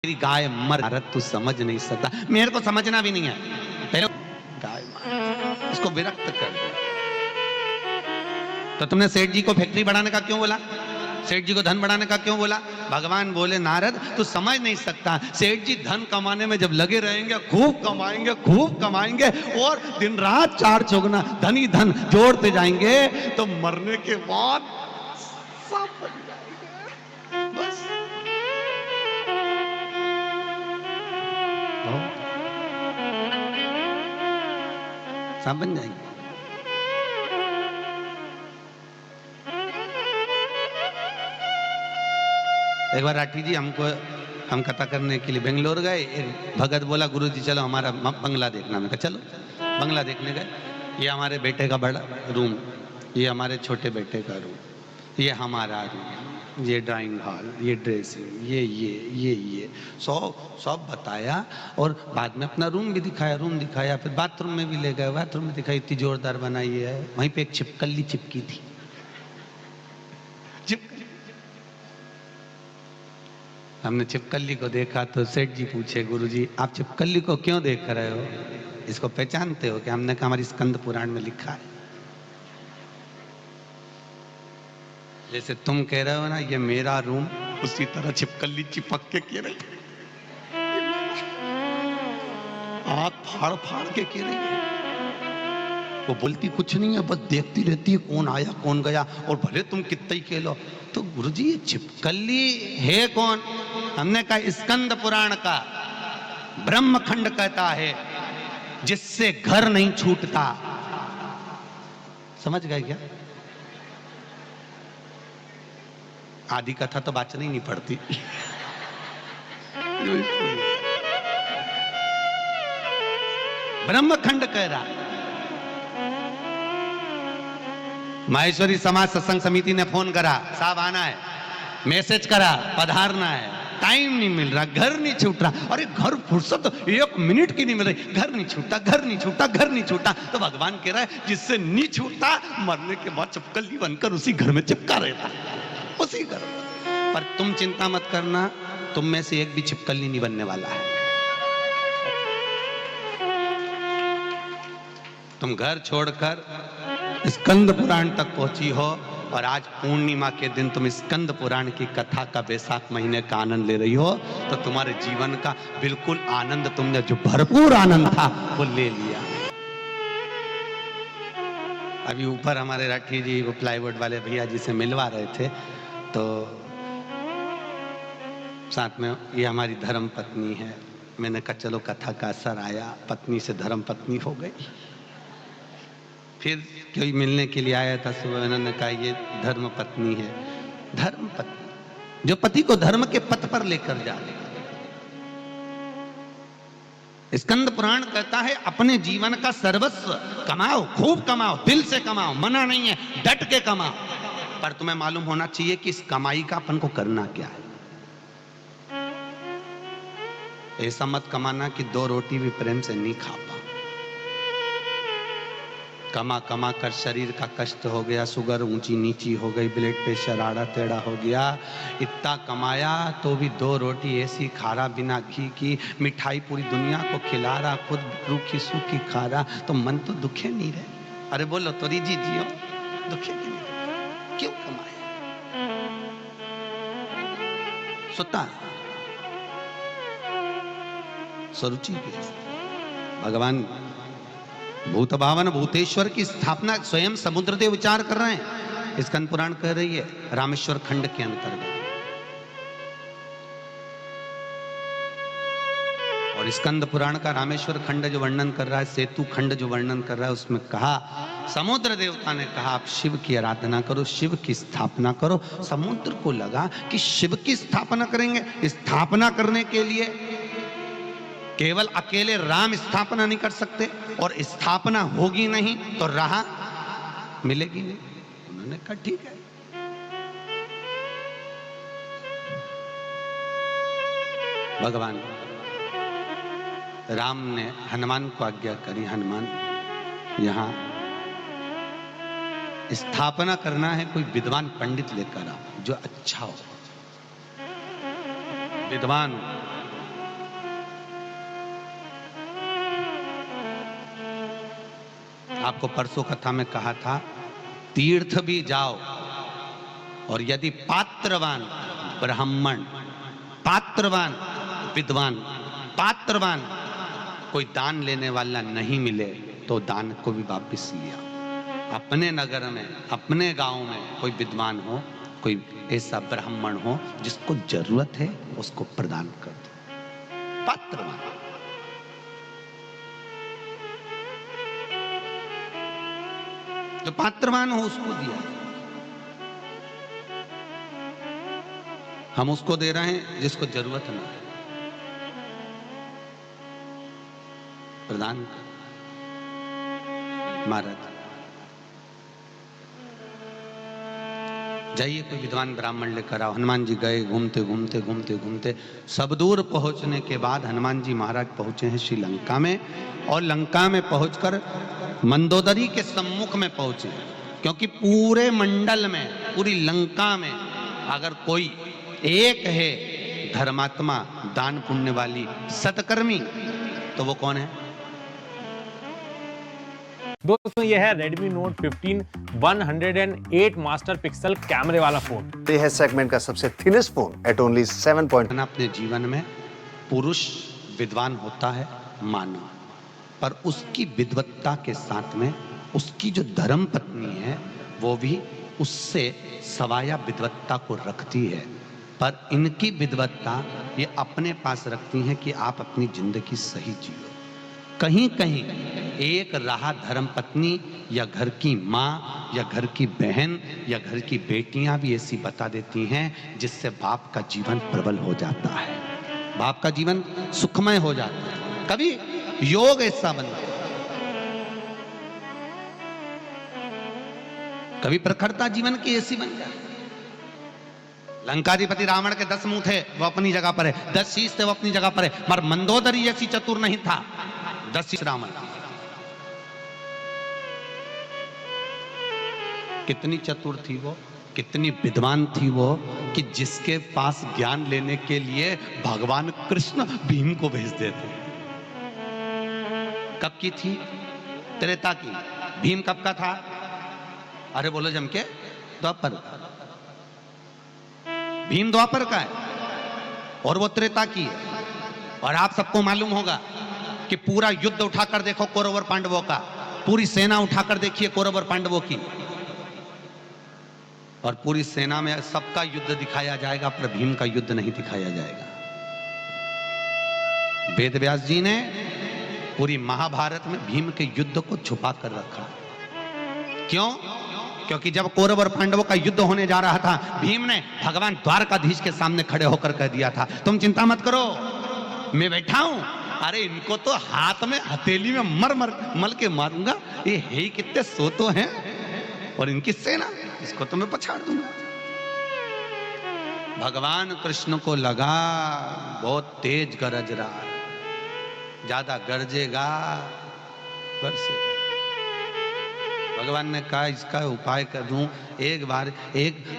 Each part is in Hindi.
मेरी गाय मर भारत तू समझ नहीं सकता। मेरे को समझना भी नहीं है। पहले गाय मार, इसको विरक्त कर दो। तो तुमने सेठ जी को फैक्ट्री बढ़ाने का क्यों बोला? सेठ जी को धन बढ़ाने का क्यों बोला? भगवान बोले नारद तू समझ नहीं सकता, सेठ जी धन कमाने में जब लगे रहेंगे खूब कमाएंगे और दिन रात चार चौगुना धन ही धन जोड़ते जाएंगे, तो मरने के बाद सब बन जाएंगे। बस सब बन जाएंगे। एक बार राठी जी हम कथा करने के लिए बेंगलोर गए। एक भगत बोला गुरु जी चलो हमारा बंगला देखना। मैं कहा चलो बंगला देखने गए। ये हमारे बेटे का बड़ा रूम, ये हमारे छोटे बेटे का रूम, ये हमारा रूम, ये ड्राइंग हॉल, ये ड्रेसिंग, ये सब बताया और बाद में अपना रूम भी दिखाया, फिर बाथरूम में भी ले गए, बाथरूम में दिखाई, इतनी जोरदार बनाई है। वहीं पे एक छिपकली चिपकी थी। हमने छिपकली को देखा तो सेठ जी पूछे गुरु जी आप छिपकली को क्यों देख रहे हो, इसको पहचानते हो क्या? हमने कहा हमारी स्कंद पुराण में लिखा है। जैसे तुम कह रहे हो ना ये मेरा रूम, उसी तरह छिपकली चिपक के कह रही, हाथ फाड़ के कह रही है। वो बोलती कुछ नहीं है, बस देखती रहती है कौन आया कौन गया, और भले तुम कितना ही कह लो। तो गुरुजी ये छिपकली है कौन? हमने कहा स्कंद पुराण का ब्रह्मखंड कहता है जिससे घर नहीं छूटता। समझ गए क्या? आदि कथा तो बाचनी ही नहीं पड़ती। ब्रह्मखंड कह रहा। माहेश्वरी समाज सत्संग समिति ने फोन करा, साहब आना है, मैसेज करा पधारना है, टाइम नहीं मिल रहा, घर नहीं छूट रहा। अरे घर फुर्सत एक मिनट की नहीं मिल रही, घर नहीं छूटता। तो भगवान कह रहा है जिससे नहीं छूटता मरने के बाद छिपकली बनकर उसी घर में चिपका रहता, उसी घर में। पर तुम चिंता मत करना, तुम में से एक भी छिपकली नहीं बनने वाला है। तुम घर छोड़कर स्कंद पुराण तक पहुंची हो और आज पूर्णिमा के दिन तुम स्कंद पुराण की कथा का वैशाख महीने का आनंद ले रही हो, तो तुम्हारे जीवन का बिल्कुल आनंद, तुमने जो भरपूर आनंद था वो ले लिया। अभी ऊपर हमारे राठी जी वो प्लाईवुड वाले भैया जी से मिलवा रहे थे, तो साथ में ये हमारी धर्म पत्नी है। मैंने कहा चलो कथा का असर आया, पत्नी से धर्म पत्नी हो गई। फिर कोई मिलने के लिए आया था सुबह, उन्होंने कहा ये धर्म पत्नी है। धर्म पत्नी जो पति को धर्म के पथ पर लेकर जा रही। स्कंद पुराण कहता है अपने जीवन का सर्वस्व कमाओ, खूब कमाओ, दिल से कमाओ, मना नहीं है, डट के कमाओ, पर तुम्हें मालूम होना चाहिए कि इस कमाई का अपन को करना क्या है। ऐसा मत कमाना कि दो रोटी भी प्रेम से नहीं खा पाओ। कमा कर शरीर का कष्ट हो गया, शुगर ऊंची नीची हो गई, ब्लड प्रेशर आड़ा टेढ़ा हो गया। इतना कमाया तो भी दो रोटी ऐसी खा रहा बिना घी की, मिठाई पूरी दुनिया को खिला रहा, खुद रूखी सूखी खा रहा, तो मन तो दुखे नहीं रहे। अरे बोलो तो रिजी जियो, दुखे नहीं, क्यों कमाया? सुता स्वरुचि भगवान भूत भावन भूतेश्वर की स्थापना स्वयं समुद्र देव विचार कर रहे हैं। स्कंद पुराण कह रही है रामेश्वर खंड के अंतर्गत। और स्कंद पुराण का रामेश्वर खंड जो वर्णन कर रहा है, सेतु खंड जो वर्णन कर रहा है, उसमें कहा समुद्र देवता ने कहा आप शिव की आराधना करो, शिव की स्थापना करो। समुद्र को लगा कि शिव की स्थापना करेंगे। स्थापना करने के लिए केवल अकेले राम स्थापना नहीं कर सकते, और स्थापना होगी नहीं तो राह मिलेगी नहीं। उन्होंने कहा ठीक है। भगवान राम ने हनुमान को आज्ञा करी, हनुमान यहां स्थापना करना है, कोई विद्वान पंडित लेकर आओ जो अच्छा हो, विद्वान आपको परसों कथा में कहा था, तीर्थ भी जाओ और यदि पात्रवान ब्राह्मण, पात्रवान विद्वान, पात्रवान कोई दान लेने वाला नहीं मिले तो दान को भी वापिस लिया। अपने नगर में, अपने गांव में कोई विद्वान हो, कोई ऐसा ब्राह्मण हो जिसको जरूरत है, उसको प्रदान कर दो। पात्रवान, जो पात्रवान हो उसको दिया। हम उसको दे रहे हैं जिसको जरूरत ना है, प्रदान कर। महाराज जाइए कोई विद्वान ब्राह्मण लेकर आओ। हनुमान जी गए, घूमते घूमते घूमते घूमते सब दूर पहुंचने के बाद हनुमान जी महाराज पहुंचे हैं श्रीलंका में, और लंका में पहुंचकर मंदोदरी के सम्मुख में पहुंचे, क्योंकि पूरे मंडल में, पूरी लंका में अगर कोई एक है धर्मात्मा, दान पुण्य वाली, सतकर्मी, तो वो कौन है? दोस्तों ये है Redmi Note 15 108 मास्टर पिक्सल कैमरे वाला फोन। ये है सेगमेंट का सबसे थिनेस्ट फोन एट ओनली 7. अपने जीवन में पुरुष विद्वान होता है मानव, पर उसकी विद्वत्ता के साथ में उसकी जो धर्म पत्नी है वो भी उससे सवाया विद्वत्ता को रखती है, पर इनकी विद्वत्ता ये अपने पास रखती हैं कि आप अपनी जिंदगी सही जियो। कहीं कहीं एक राह धर्म पत्नी या घर की माँ या घर की बहन या घर की बेटियां भी ऐसी बता देती हैं जिससे बाप का जीवन प्रबल हो जाता है, बाप का जीवन सुखमय हो जाता है। कभी योग ऐसा बनता है, कभी प्रखरता जीवन की ऐसी बन जाए। लंकाधिपति रावण के 10 मुंह थे, वो अपनी जगह पर है, 10 शीश थे, वो अपनी जगह पर है, मगर मंदोदरी जैसी चतुर नहीं था 10 शीश रावण। कितनी चतुर थी वो, कितनी विद्वान थी वो, कि जिसके पास ज्ञान लेने के लिए भगवान कृष्ण भीम को भेज देते। कब की थी? त्रेता की। भीम कब का था? अरे बोलो जम के, द्वापर का। भीम द्वापर का है और वो त्रेता की है। और आप सबको मालूम होगा कि पूरा युद्ध उठाकर देखो कौरव और पांडवों का, पूरी सेना उठाकर देखिए कौरव और पांडवों की, और पूरी सेना में सबका युद्ध दिखाया जाएगा, पर भीम का युद्ध नहीं दिखाया जाएगा। वेद व्यास जी ने पूरी महाभारत में भीम के युद्ध को छुपा कर रखा। क्यों? क्योंकि जब कौरव और पांडवों का युद्ध होने जा रहा था, भीम ने भगवान द्वारकाधीश के सामने खड़े होकर कह दिया था, तुम चिंता मत करो, मैं बैठा हूं। अरे इनको तो हाथ में हथेली में मल के मारूंगा, ये है ही कितने सो तो हैं, और इनकी सेना, इसको तो मैं पछाड़ दूंगा। भगवान कृष्ण को लगा बहुत तेज गरज रहा है, ज्यादा गरजेगा बरसेगा। भगवान ने कहा इसका उपाय कर दूं। एक बार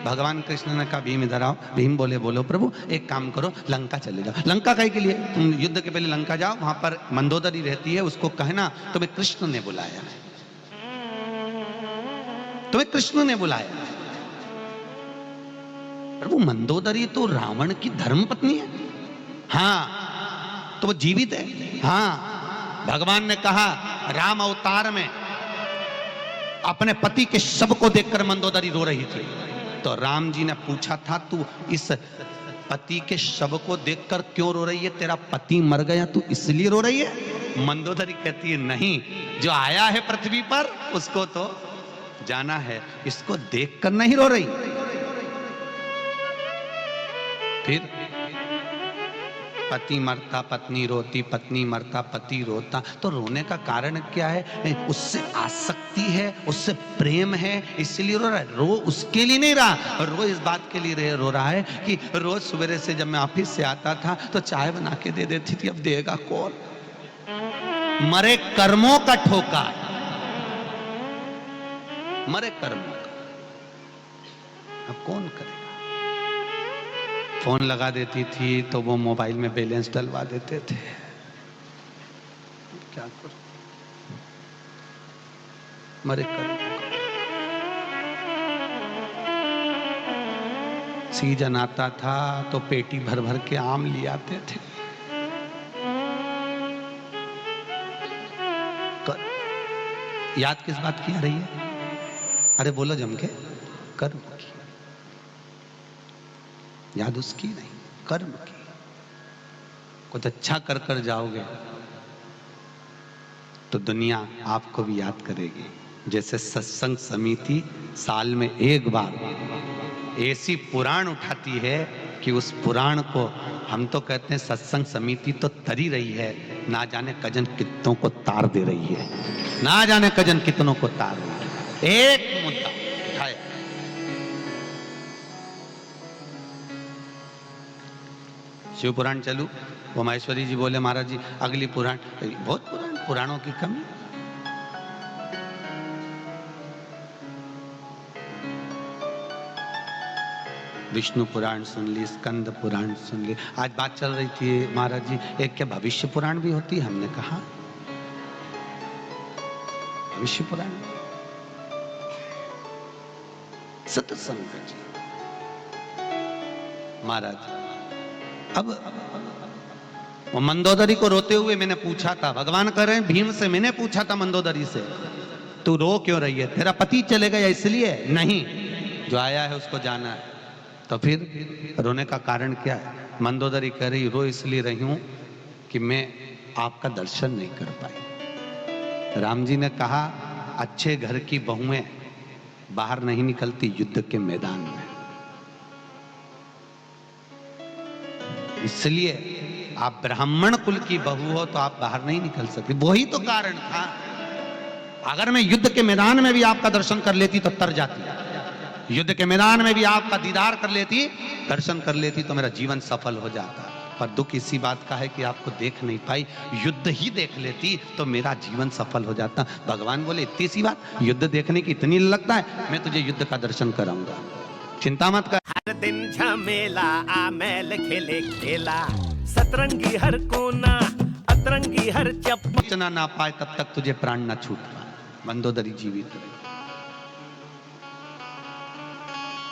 भगवान कृष्ण ने कहा भीम इधर आओ। भीम बोले बोलो प्रभु, एक काम करो, लंका चले जाओ। लंका कहीं के लिए? तुम युद्ध के पहले लंका जाओ, वहां पर मंदोदरी रहती है, उसको कहना तुम्हें कृष्ण ने बुलाया है, तुम्हें कृष्ण ने बुलाया है। प्रभु मंदोदरी तो रावण की धर्म पत्नी है। हाँ, तो वो जीवित है। हाँ, भगवान ने कहा राम अवतार में अपने पति के शव को देखकर मंदोदरी रो रही थी, तो राम जी ने पूछा था तू इस पति के शव को देखकर क्यों रो रही है? तेरा पति मर गया, तू इसलिए रो रही है? मंदोदरी कहती है नहीं, जो आया है पृथ्वी पर उसको तो जाना है, इसको देखकर नहीं रो रही। फिर पति मरता पत्नी रोती, पत्नी मरता पति रोता, तो रोने का कारण क्या है? उससे आसक्ति है, उससे प्रेम है, इसलिए रो रहा है। रो उसके लिए नहीं रहा, रो इस बात के लिए रो रहा है कि रोज सवेरे से जब मैं ऑफिस से आता था तो चाय बना के दे देती थी, अब देगा कौन? मरे कर्मों का ठोका, मरे कर्मों का, अब कौन करेगा? फोन लगा देती थी तो वो मोबाइल में बैलेंस डलवा देते थे। क्या करो? मरे कर सीजन आता था तो पेटी भर भर के आम ले आते थे। याद किस बात की आ रही है? अरे बोलो जम के, कर्म की। याद उसकी नहीं, कर्म की। कुछ अच्छा कर कर जाओगे तो दुनिया आपको भी याद करेगी। जैसे सत्संग समिति साल में एक बार ऐसी पुराण उठाती है कि उस पुराण को हम तो कहते हैं सत्संग समिति तो तरी रही है, ना जाने कजन कितनों को तार दे रही है, ना जाने कजन कितनों को तार रही है। एक मुद्दा उठाए, शिव पुराण चलू, वो महेश्वरी जी बोले महाराज जी अगली पुराण, बहुत पुराणों की कमी। विष्णु पुराण सुन ली, स्कंद पुराण सुन ली। आज बात चल रही थी महाराज जी एक क्या भविष्य पुराण भी होती है? हमने कहा भविष्य पुराण सत्संग जी महाराज। अब वो मंदोदरी को रोते हुए मैंने पूछा था, भगवान कह रहे हैं भीम से, मैंने पूछा था मंदोदरी से तू रो क्यों रही है? तेरा पति चले गया इसलिए? नहीं, जो आया है उसको जाना है। तो फिर रोने का कारण क्या है? मंदोदरी कह रही रो इसलिए रही हूं कि मैं आपका दर्शन नहीं कर पाई। राम जी ने कहा अच्छे घर की बहुएं बाहर नहीं निकलती युद्ध के मैदान में, इसलिए आप ब्राह्मण कुल की बहू हो तो आप बाहर नहीं निकल सकती। वही तो कारण था। अगर मैं युद्ध के मैदान में भी आपका दर्शन कर लेती तो तर जाती, युद्ध के मैदान में भी आपका दीदार कर लेती, दर्शन कर लेती तो मेरा जीवन सफल हो जाता। पर दुख इसी बात का है कि आपको देख नहीं पाई, युद्ध ही देख लेती तो मेरा जीवन सफल हो जाता। भगवान बोले इतनी सी बात, युद्ध देखने की इतनी लगता है, मैं तुझे युद्ध का दर्शन कराऊंगा, चिंता मत कर। हर दिन झमेला आमेल खेले खेला, सतरंगी हर कोना अतरंगी हर चप्पल। बचना ना पाए तब तक तुझे प्राण ना छूट पाए। मंदोदरी जीवित रही,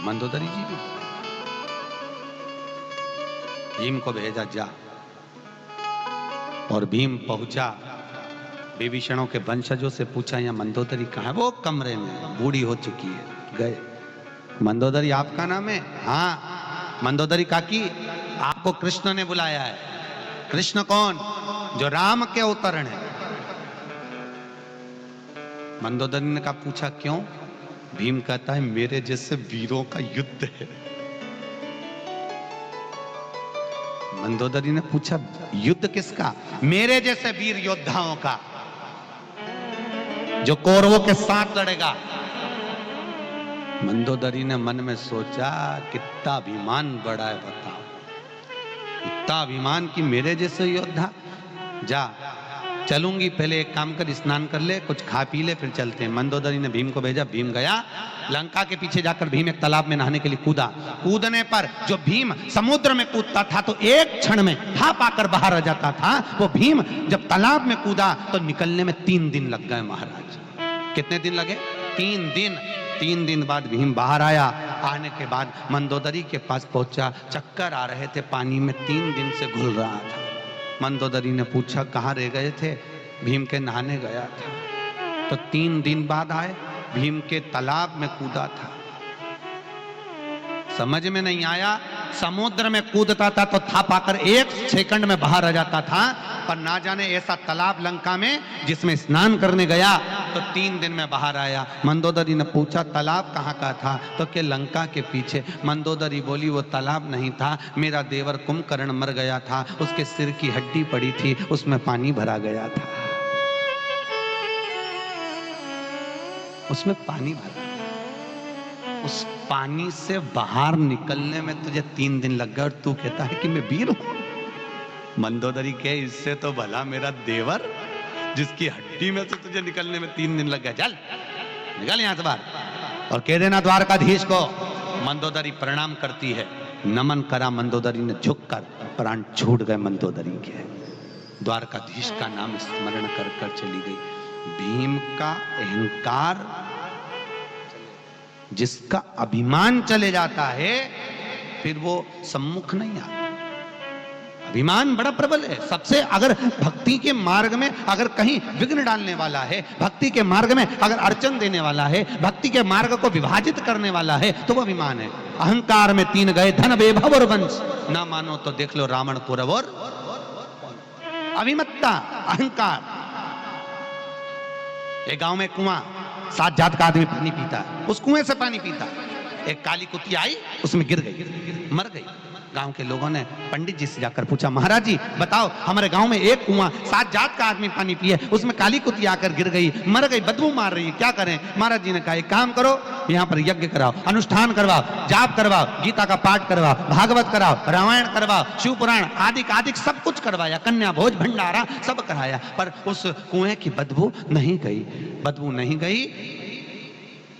मंदोदरी जीवित। भीम को भेजा जा, और भीम पहुंचा, विभीषणों के वंशजों से पूछा यहाँ मंदोदरी कहाँ है? वो कमरे में बूढ़ी हो चुकी है। गए, मंदोदरी आपका नाम है? हाँ। मंदोदरी काकी आपको कृष्ण ने बुलाया है। कृष्ण कौन? जो राम के अवतरण है। मंदोदरी ने कहा पूछा क्यों? भीम कहता है मेरे जैसे वीरों का युद्ध है। मंदोदरी ने पूछा युद्ध किसका? मेरे जैसे वीर योद्धाओं का, जो कौरवों के साथ लड़ेगा। मंदोदरी ने मन में सोचा कितना अभिमान बड़ा है, बताओ कितना अभिमान कि मेरे जैसे योद्धा। जा चलूंगी, पहले एक काम कर, स्नान कर ले, कुछ खा पी ले, फिर चलते हैं। मंदोदरी ने भीम को भेजा, भीम गया। लंका के पीछे जाकर भीम एक तालाब में नहाने के लिए कूदा। कूदने पर जो भीम समुद्र में कूदता था तो एक क्षण में हाफ आकर बाहर आ जाता था। वो भीम जब तालाब में कूदा तो निकलने में 3 दिन लग गए महाराज। कितने दिन लगे? 3 दिन। 3 दिन बाद भीम बाहर आया। आने के बाद मंदोदरी के पास पहुंचा, चक्कर आ रहे थे, पानी में 3 दिन से घुल रहा था। मंदोदरी ने पूछा कहाँ रह गए थे? भीम के नहाने गया था। तो 3 दिन बाद आए, भीम के तालाब में कूदा था। समझ में नहीं आया, समुद्र में कूदता था तो था पाकर 1 सेकंड में बाहर आ जाता था, पर ना जाने ऐसा तालाब लंका में जिसमें स्नान करने गया तो 3 दिन में बाहर आया। मंदोदरी ने पूछा तालाब कहाँ का था? तो के लंका के पीछे। मंदोदरी बोली वो तालाब नहीं था, मेरा देवर कुंभकर्ण मर गया था, उसके सिर की हड्डी पड़ी थी, उसमें पानी भरा गया था, उसमें पानी भरा। उस पानी से बाहर निकलने में तुझे 3 दिन लग गए और तू कहता है कि मैं वीर हूं। मंदोदरी के इससे तो भला मेरा देवर जिसकी हड्डी में से तुझे निकलने में 3 दिन लग गए, चल निकल यहां से बाहर और कह देना द्वारकाधीश को। मंदोदरी प्रणाम करती है, नमन करा मंदोदरी ने, झुककर प्राण छूट गए मंदोदरी के। द्वारकाधीश का नाम स्मरण कर कर चली गई। भीम का अहंकार, जिसका अभिमान चले जाता है फिर वो सम्मुख नहीं आता। अभिमान बड़ा प्रबल है सबसे। अगर भक्ति के मार्ग में अगर कहीं विघ्न डालने वाला है, भक्ति के मार्ग में अगर अड़चन देने वाला है, भक्ति के मार्ग को विभाजित करने वाला है, तो वो अभिमान है। अहंकार में 3 गए, धन वैभव और वंश। ना मानो तो देख लो रावण पुरव और अभिमत्ता, अहंकार। एक गांव में कुआं, 7 जात का आदमी पानी पीता है, उस कुएं से पानी पीता। एक काली कुतिया आई, उसमें गिर गई, मर गई। गांव के लोगों ने पंडित जी से जाकर पूछा, महाराज जी बताओ, हमारे गांव में एक कुआं, 7 जात का आदमी पानी पिए, उसमें काली कुतिया आकर गिर गई, मर गई, बदबू मार रही है, क्या करें? महाराज जी ने कहा, एक काम करो, यहाँ पर यज्ञ कराओ, अनुष्ठान करवाओ, जाप करवाओ, गीता का पाठ करवाओ, भागवत कराओ, रामायण करवाओ, शिव पुराण आदि आदि सब कुछ करवाया, कन्या भोज भंडारा सब कराया, पर उस कुएं की बदबू नहीं गई। बदबू नहीं गई।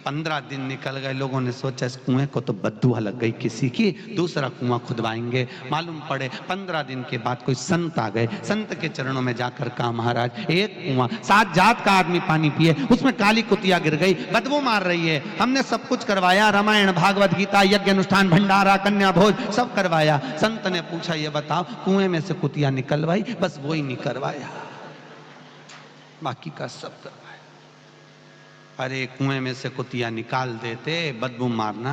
15 दिन निकल गए। लोगों ने सोचा इस कुएं को तो बददुआ लग गई किसी की, दूसरा कुआं खुदवाएंगे। मालूम पड़े 15 दिन के बाद कोई संत आ गए। संत के चरणों में जाकर कहा, महाराज एक कुआं, 7 जात का आदमी पानी पिए, उसमें काली कुतिया गिर गई, बदबू मार रही है। हमने सब कुछ करवाया, रामायण भागवत गीता यज्ञ अनुष्ठान भंडारा कन्या भोज सब करवाया। संत ने पूछा, ये बताओ कुएं में से कुतिया निकलवाई? बस वो ही नहीं करवाया, बाकी का सब करवाया। अरे कुएं में से कुतिया निकाल देते, बदबू मारना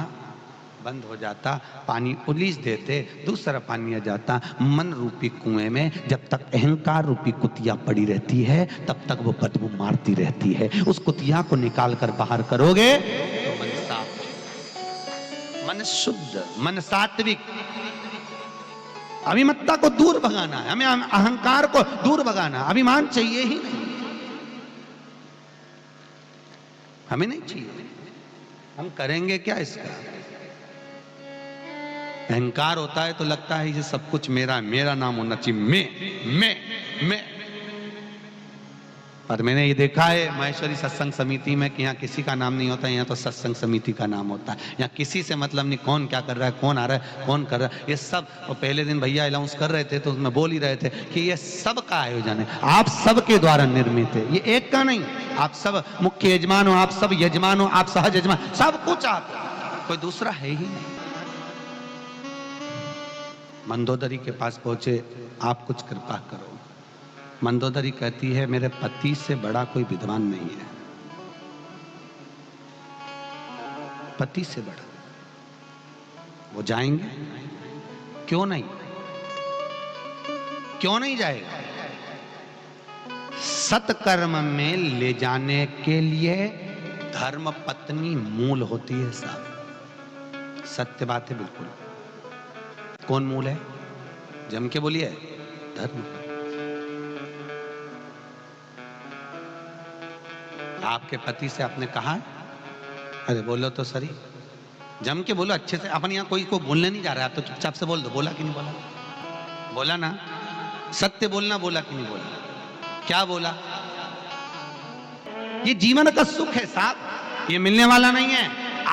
बंद हो जाता, पानी उलीच देते, दूसरा पानी आ जाता। मन रूपी कुएं में जब तक अहंकार रूपी कुतिया पड़ी रहती है, तब तक वो बदबू मारती रहती है। उस कुतिया को निकाल कर बाहर करोगे तो मन साफ, मन शुद्ध, मन सात्विक। अभिमत्ता को दूर भगाना है हमें, अहंकार को दूर भगाना, अभिमान चाहिए ही नहीं, हमें नहीं चाहिए। हम करेंगे क्या इसका? अहंकार होता है तो लगता है ये सब कुछ मेरा, मेरा नाम होना चाहिए, मैं। पर मैंने ये देखा है महेश्वरी सत्संग समिति में कि यहाँ किसी का नाम नहीं होता, यहाँ तो सत्संग समिति का नाम होता है। यहाँ किसी से मतलब नहीं, कौन क्या कर रहा है, कौन आ रहा है, कौन कर रहा है, ये सब। और पहले दिन भैया अनाउंस कर रहे थे तो उसमें बोल ही रहे थे कि ये सब का आयोजन है, आप सबके द्वारा निर्मित है, ये एक का नहीं। आप सब मुख्य यजमान हो, आप सब यजमान हो, आप सहज यजमान, सब कुछ आप, कोई दूसरा है ही नहीं। मंदोदरी के पास पहुंचे, आप कुछ कृपा करो। मंदोदरी कहती है, मेरे पति से बड़ा कोई विद्वान नहीं है, पति से बड़ा। वो जाएंगे? क्यों नहीं, क्यों नहीं जाएगा? सत्कर्म में ले जाने के लिए धर्म पत्नी मूल होती है साहब, सत्य बात है बिल्कुल। कौन मूल है? जम के बोलिए, धर्म। आपके पति से आपने कहा? अरे बोलो तो सही, जम के बोलो अच्छे से। अपन यहाँ कोई को बोलने नहीं जा रहा है, आप तो चुपचाप से बोल दो, बोला कि नहीं बोला? बोला ना, सत्य बोलना, बोला कि नहीं बोला? क्या बोला? ये जीवन का सुख है साहब, ये मिलने वाला नहीं है।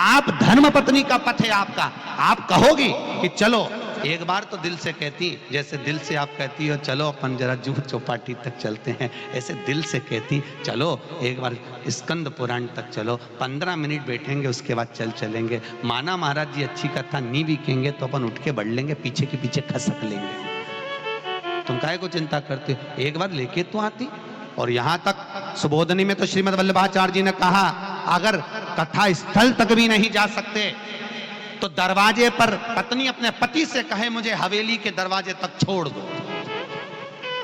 आप धर्म पत्नी का पथ है आपका। आप कहोगी कि चलो, एक बार तो दिल से कहती, जैसे दिल से आप कहती हो चलो अपन जरा जुहू चौपाटी तक चलते हैं, ऐसे दिल से कहती चलो एक बार स्कंद पुराण तक चलो, 15 मिनट बैठेंगे उसके बाद चलेंगे। माना महाराज जी अच्छी कथा नहीं बिकेंगे तो अपन उठ के बढ़ लेंगे, पीछे के पीछे खसक लेंगे। तुम काहे को चिंता करते हो? एक बार लेके तो आती। और यहां तक सुबोधनी में तो श्रीमद् वल्लभाचार्य जी ने कहा, अगर कथा स्थल तक भी नहीं जा सकते तो दरवाजे पर पत्नी अपने पति से कहे, मुझे हवेली के दरवाजे तक छोड़ दो,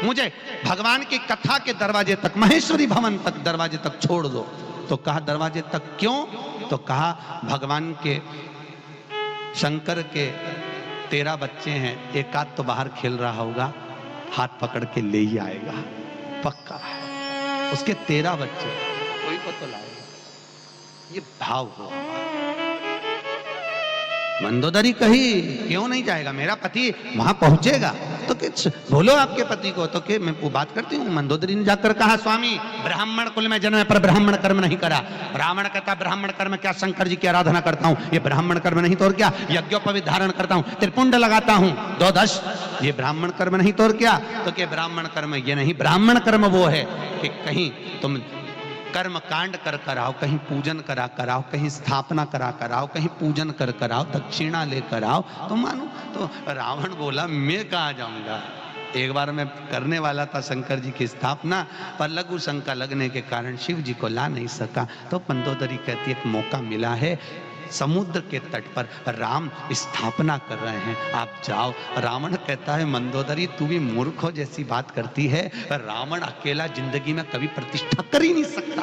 मुझे भगवान की कथा के दरवाजे तक, महेश्वरी भवन तक दरवाजे तक छोड़ दो। तो कहा दरवाजे तक क्यों? तो कहा भगवान के, शंकर के 13 बच्चे हैं, एक आध तो बाहर खेल रहा होगा, हाथ पकड़ के ले ही आएगा, पक्का है। उसके 13 बच्चे, कोई को तो लाएगा। ये भाव हो। मंदोदरी कही, क्यों नहीं जाएगा मेरा पति, वहां पहुंचेगा तो कुछ बोलो आपके पति को। तो कि मैं वो बात करती हूँ। मंदोदरी ने जाकर कहा, स्वामी ब्राह्मण कुल में जन्म पर ब्राह्मण कर्म नहीं करा। रावण कहता ब्राह्मण कर्म क्या, शंकर जी की आराधना करता हूँ, ये ब्राह्मण कर्म नहीं तो और क्या। यज्ञोपवीत धारण करता हूँ, त्रिपुंड लगाता हूँ, 2 दश, ये ब्राह्मण कर्म नहीं तो और क्या। तो क्या ब्राह्मण कर्म ये नहीं, ब्राह्मण कर्म वो है कि कहीं तुम कर्म कांड कर कराओ, कहीं पूजन करा कराओ, कहीं स्थापना करा कराओ, कहीं पूजन कर कराओ, दक्षिणा ले कराओ तो मानो। तो रावण बोला मैं कहाँ जाऊंगा, एक बार मैं करने वाला था शंकर जी की स्थापना, पर लघु शंका लगने के कारण शिव जी को ला नहीं सका। तो मंदोदरी कहती है एक मौका मिला है, समुद्र के तट पर राम स्थापना कर रहे हैं, आप जाओ। रावण कहता है मंदोदरी तू भी मूर्ख हो जैसी बात करती है, रावण अकेला जिंदगी में कभी प्रतिष्ठा कर ही नहीं सकता,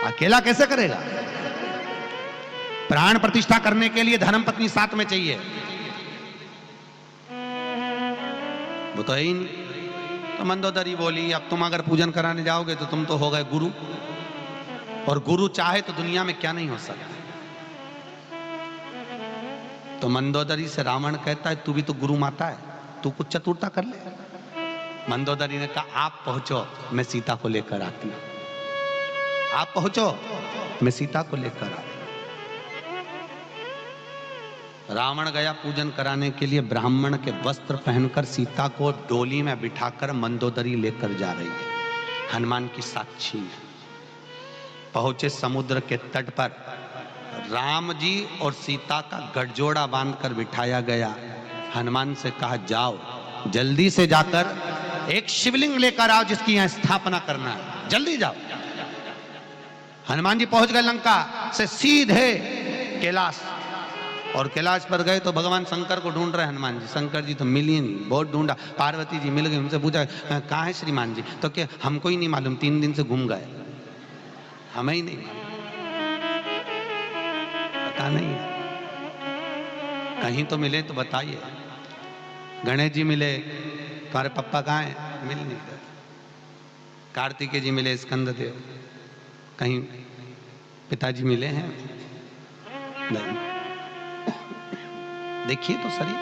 अकेला कैसे करेगा? प्राण प्रतिष्ठा करने के लिए धर्मपत्नी साथ में चाहिए, वो तो है ही नहीं। तो मंदोदरी बोली अब तुम अगर पूजन कराने जाओगे तो तुम तो हो गए गुरु, और गुरु चाहे तो दुनिया में क्या नहीं हो सकता। तो मंदोदरी से रावण कहता है तू भी तो गुरु माता है, तू कुछ चतुरता कर ले। मंदोदरी ने कहा आप पहुंचो मैं सीता को लेकर आती हूं, आप पहुंचो मैं सीता को लेकर आती। रावण गया पूजन कराने के लिए, ब्राह्मण के वस्त्र पहनकर सीता को डोली में बिठाकर मंदोदरी लेकर जा रही है, हनुमान की साक्षी है। पहुंचे समुद्र के तट पर, राम जी और सीता का गठजोड़ा बांधकर बिठाया गया। हनुमान से कहा जाओ जल्दी से जाकर एक शिवलिंग लेकर आओ जिसकी यहां स्थापना करना है, जल्दी जाओ। हनुमान जी पहुंच गए लंका से सीधे कैलाश, और कैलाश पर गए तो भगवान शंकर को ढूंढ रहे हनुमान जी। शंकर जी तो मिली नहीं, बहुत ढूंढा। पार्वती जी मिल गई, उनसे पूछा कहाँ है श्रीमान जी, तो क्या हमको ही नहीं मालूम, 3 दिन से घूम गए, हमें ही नहीं मालूम, पता नहीं है, कहीं तो मिले तो बताइए। गणेश जी मिले, तुम्हारे पप्पा कहाँ हैं, मिल नहीं गए। कार्तिकेय जी मिले, स्कंददेव, कहीं पिताजी मिले हैं, नहीं। देखिए तो सही।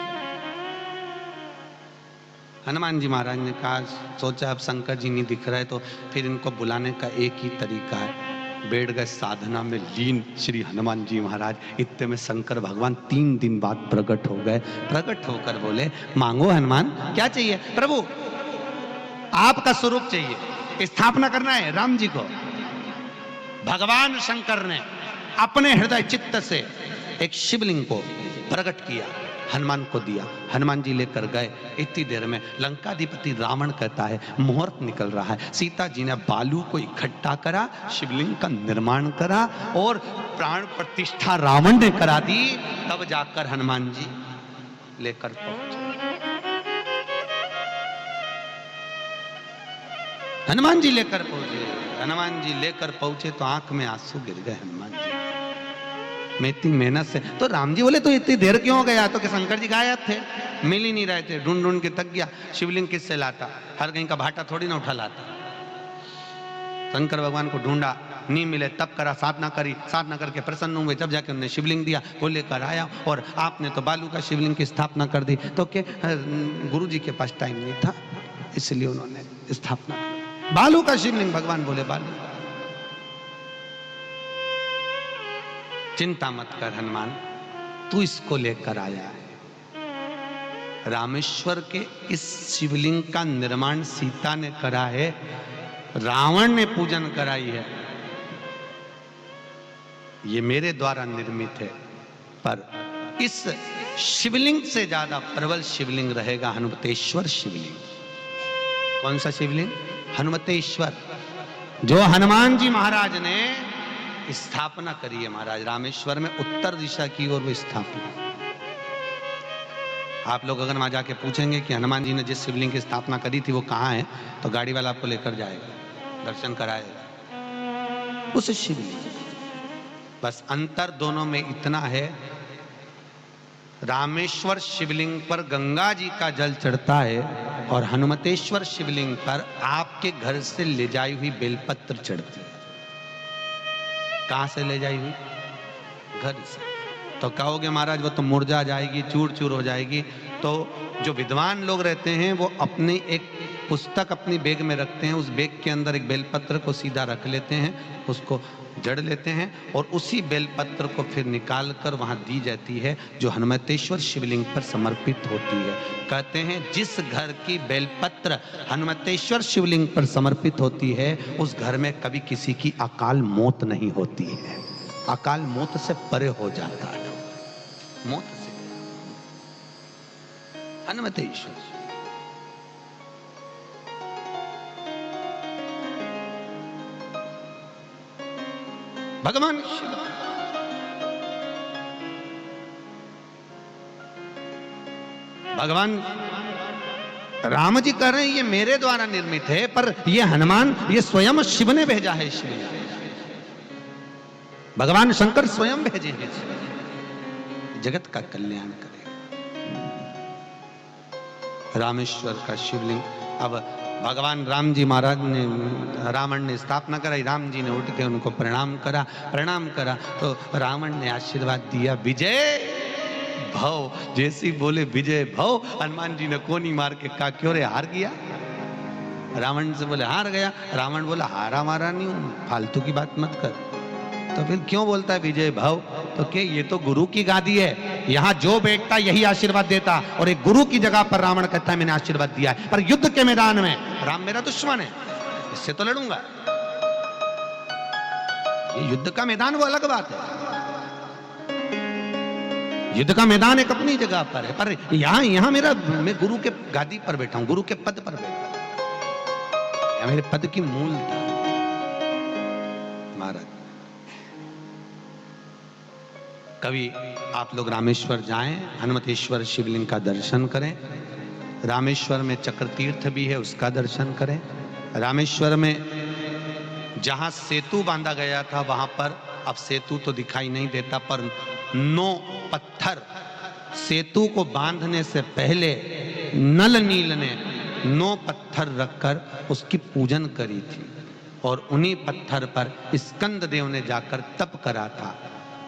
हनुमान जी महाराज ने कहा सोचा अब शंकर जी नहीं दिख रहे तो फिर इनको बुलाने का एक ही तरीका है। बैठ गए साधना में लीन श्री हनुमान जी महाराज। इतने में शंकर भगवान 3 दिन बाद प्रकट हो गए। प्रकट होकर बोले मांगो हनुमान, क्या चाहिए? प्रभु आपका स्वरूप चाहिए, स्थापना करना है राम जी को। भगवान शंकर ने अपने हृदय चित्त से एक शिवलिंग को प्रकट किया, हनुमान को दिया। हनुमान जी लेकर गए। इतनी देर में लंकाधिपति रावण कहता है मुहूर्त निकल रहा है। सीता जी ने बालू को इकट्ठा करा, शिवलिंग का निर्माण करा और प्राण प्रतिष्ठा रावण ने करा दी। तब जाकर हनुमान जी लेकर पहुंचे। हनुमान जी लेकर पहुंचे। हनुमान जी लेकर पहुंचे तो आंख में आंसू गिर गए हनुमान जी। मैं इतनी मेहनत से, तो राम जी बोले तो इतनी देर क्यों हो गया? तो कि शंकर जी गायब थे, मिल ही नहीं रहे थे, ढूंढ ढूंढ के थक गया। शिवलिंग किससे लाता? हर कहीं का भाटा थोड़ी ना उठा लाता। शंकर भगवान को ढूंढा, नहीं मिले, तब करा, साधना करी, साधना करके प्रसन्न हुए, जब जाके उन्होंने शिवलिंग दिया, वो लेकर आया। और आपने तो बालू का शिवलिंग की स्थापना कर दी। तो के गुरु जी के पास टाइम नहीं था, इसलिए उन्होंने स्थापना की बालू का शिवलिंग। भगवान बोले बालू, चिंता मत कर हनुमान, तू इसको लेकर आया है। रामेश्वर के इस शिवलिंग का निर्माण सीता ने करा है, रावण ने पूजन कराई है, ये मेरे द्वारा निर्मित है। पर इस शिवलिंग से ज्यादा प्रबल शिवलिंग रहेगा हनुमतेश्वर शिवलिंग। कौन सा शिवलिंग? हनुमतेश्वर, जो हनुमान जी महाराज ने स्थापना करी है। महाराज रामेश्वर में उत्तर दिशा की ओर वो स्थापना। आप लोग अगर वहां जाके पूछेंगे कि हनुमान जी ने जिस शिवलिंग की स्थापना करी थी वो कहाँ है, तो गाड़ी वाला आपको लेकर जाएगा, दर्शन कराएगा उस शिवलिंग। बस अंतर दोनों में इतना है, रामेश्वर शिवलिंग पर गंगा जी का जल चढ़ता है और हनुमतेश्वर शिवलिंग पर आपके घर से ले जाई हुई बेलपत्र चढ़ती है। कहां से ले जाई हुई? घर से। तो कहोगे महाराज वो तो मुरझा जाएगी, चूर चूर हो जाएगी। तो जो विद्वान लोग रहते हैं वो अपने एक पुस्तक अपनी बैग में रखते हैं, उस बैग के अंदर एक बेलपत्र को सीधा रख लेते हैं, उसको जड़ लेते हैं और उसी बेलपत्र को फिर निकाल कर वहाँ दी जाती है जो हनुमतेश्वर शिवलिंग पर समर्पित होती है। कहते हैं जिस घर की बेलपत्र हनुमतेश्वर शिवलिंग पर समर्पित होती है उस घर में कभी किसी की अकाल मौत नहीं होती है। अकाल मौत से परे हो जाता है, मौत से हनुमतेश्वर। भगवान शिव भगवान राम जी कह रहे हैं ये मेरे द्वारा निर्मित है, पर ये हनुमान ये स्वयं शिव ने भेजा है। इसमें भगवान शंकर स्वयं भेजे हैं, जगत का कल्याण करेगा। रामेश्वर का शिवलिंग अब भगवान राम जी महाराज ने रावण ने स्थापना कराई, राम जी ने उठ के उनको प्रणाम करा तो रावण ने आशीर्वाद दिया विजय भव। जैसी बोले विजय भव, हनुमान जी ने कोनी मार के कहा क्यों रे हार गया। रावण से बोले हार गया। रावण बोला हारा मारा नहीं हूं, फालतू की बात मत कर। तो फिर क्यों बोलता है विजय भव? तो क्या ये तो गुरु की गादी है, यहाँ जो बैठता यही आशीर्वाद देता, और एक गुरु की जगह पर रावण कहता है मैंने आशीर्वाद दिया है। पर युद्ध के मैदान में राम मेरा दुश्मन है, इससे तो लड़ूंगा। ये युद्ध का मैदान वो अलग बात है, युद्ध का मैदान एक अपनी जगह पर है, पर यहाँ मैं गुरु के गादी पर बैठा हूं, गुरु के पद पर बैठा हूं, मेरे पद की मूलता महाराज। कभी आप लोग रामेश्वर जाएं, हनुमतेश्वर शिवलिंग का दर्शन करें। रामेश्वर में चक्र तीर्थ भी है, उसका दर्शन करें। रामेश्वर में जहां सेतु बांधा गया था वहां पर अब सेतु तो दिखाई नहीं देता, पर 9 पत्थर सेतु को बांधने से पहले नल नील ने 9 पत्थर रखकर उसकी पूजन करी थी, और उन्हीं पत्थर पर स्कंद देव ने जाकर तप करा था।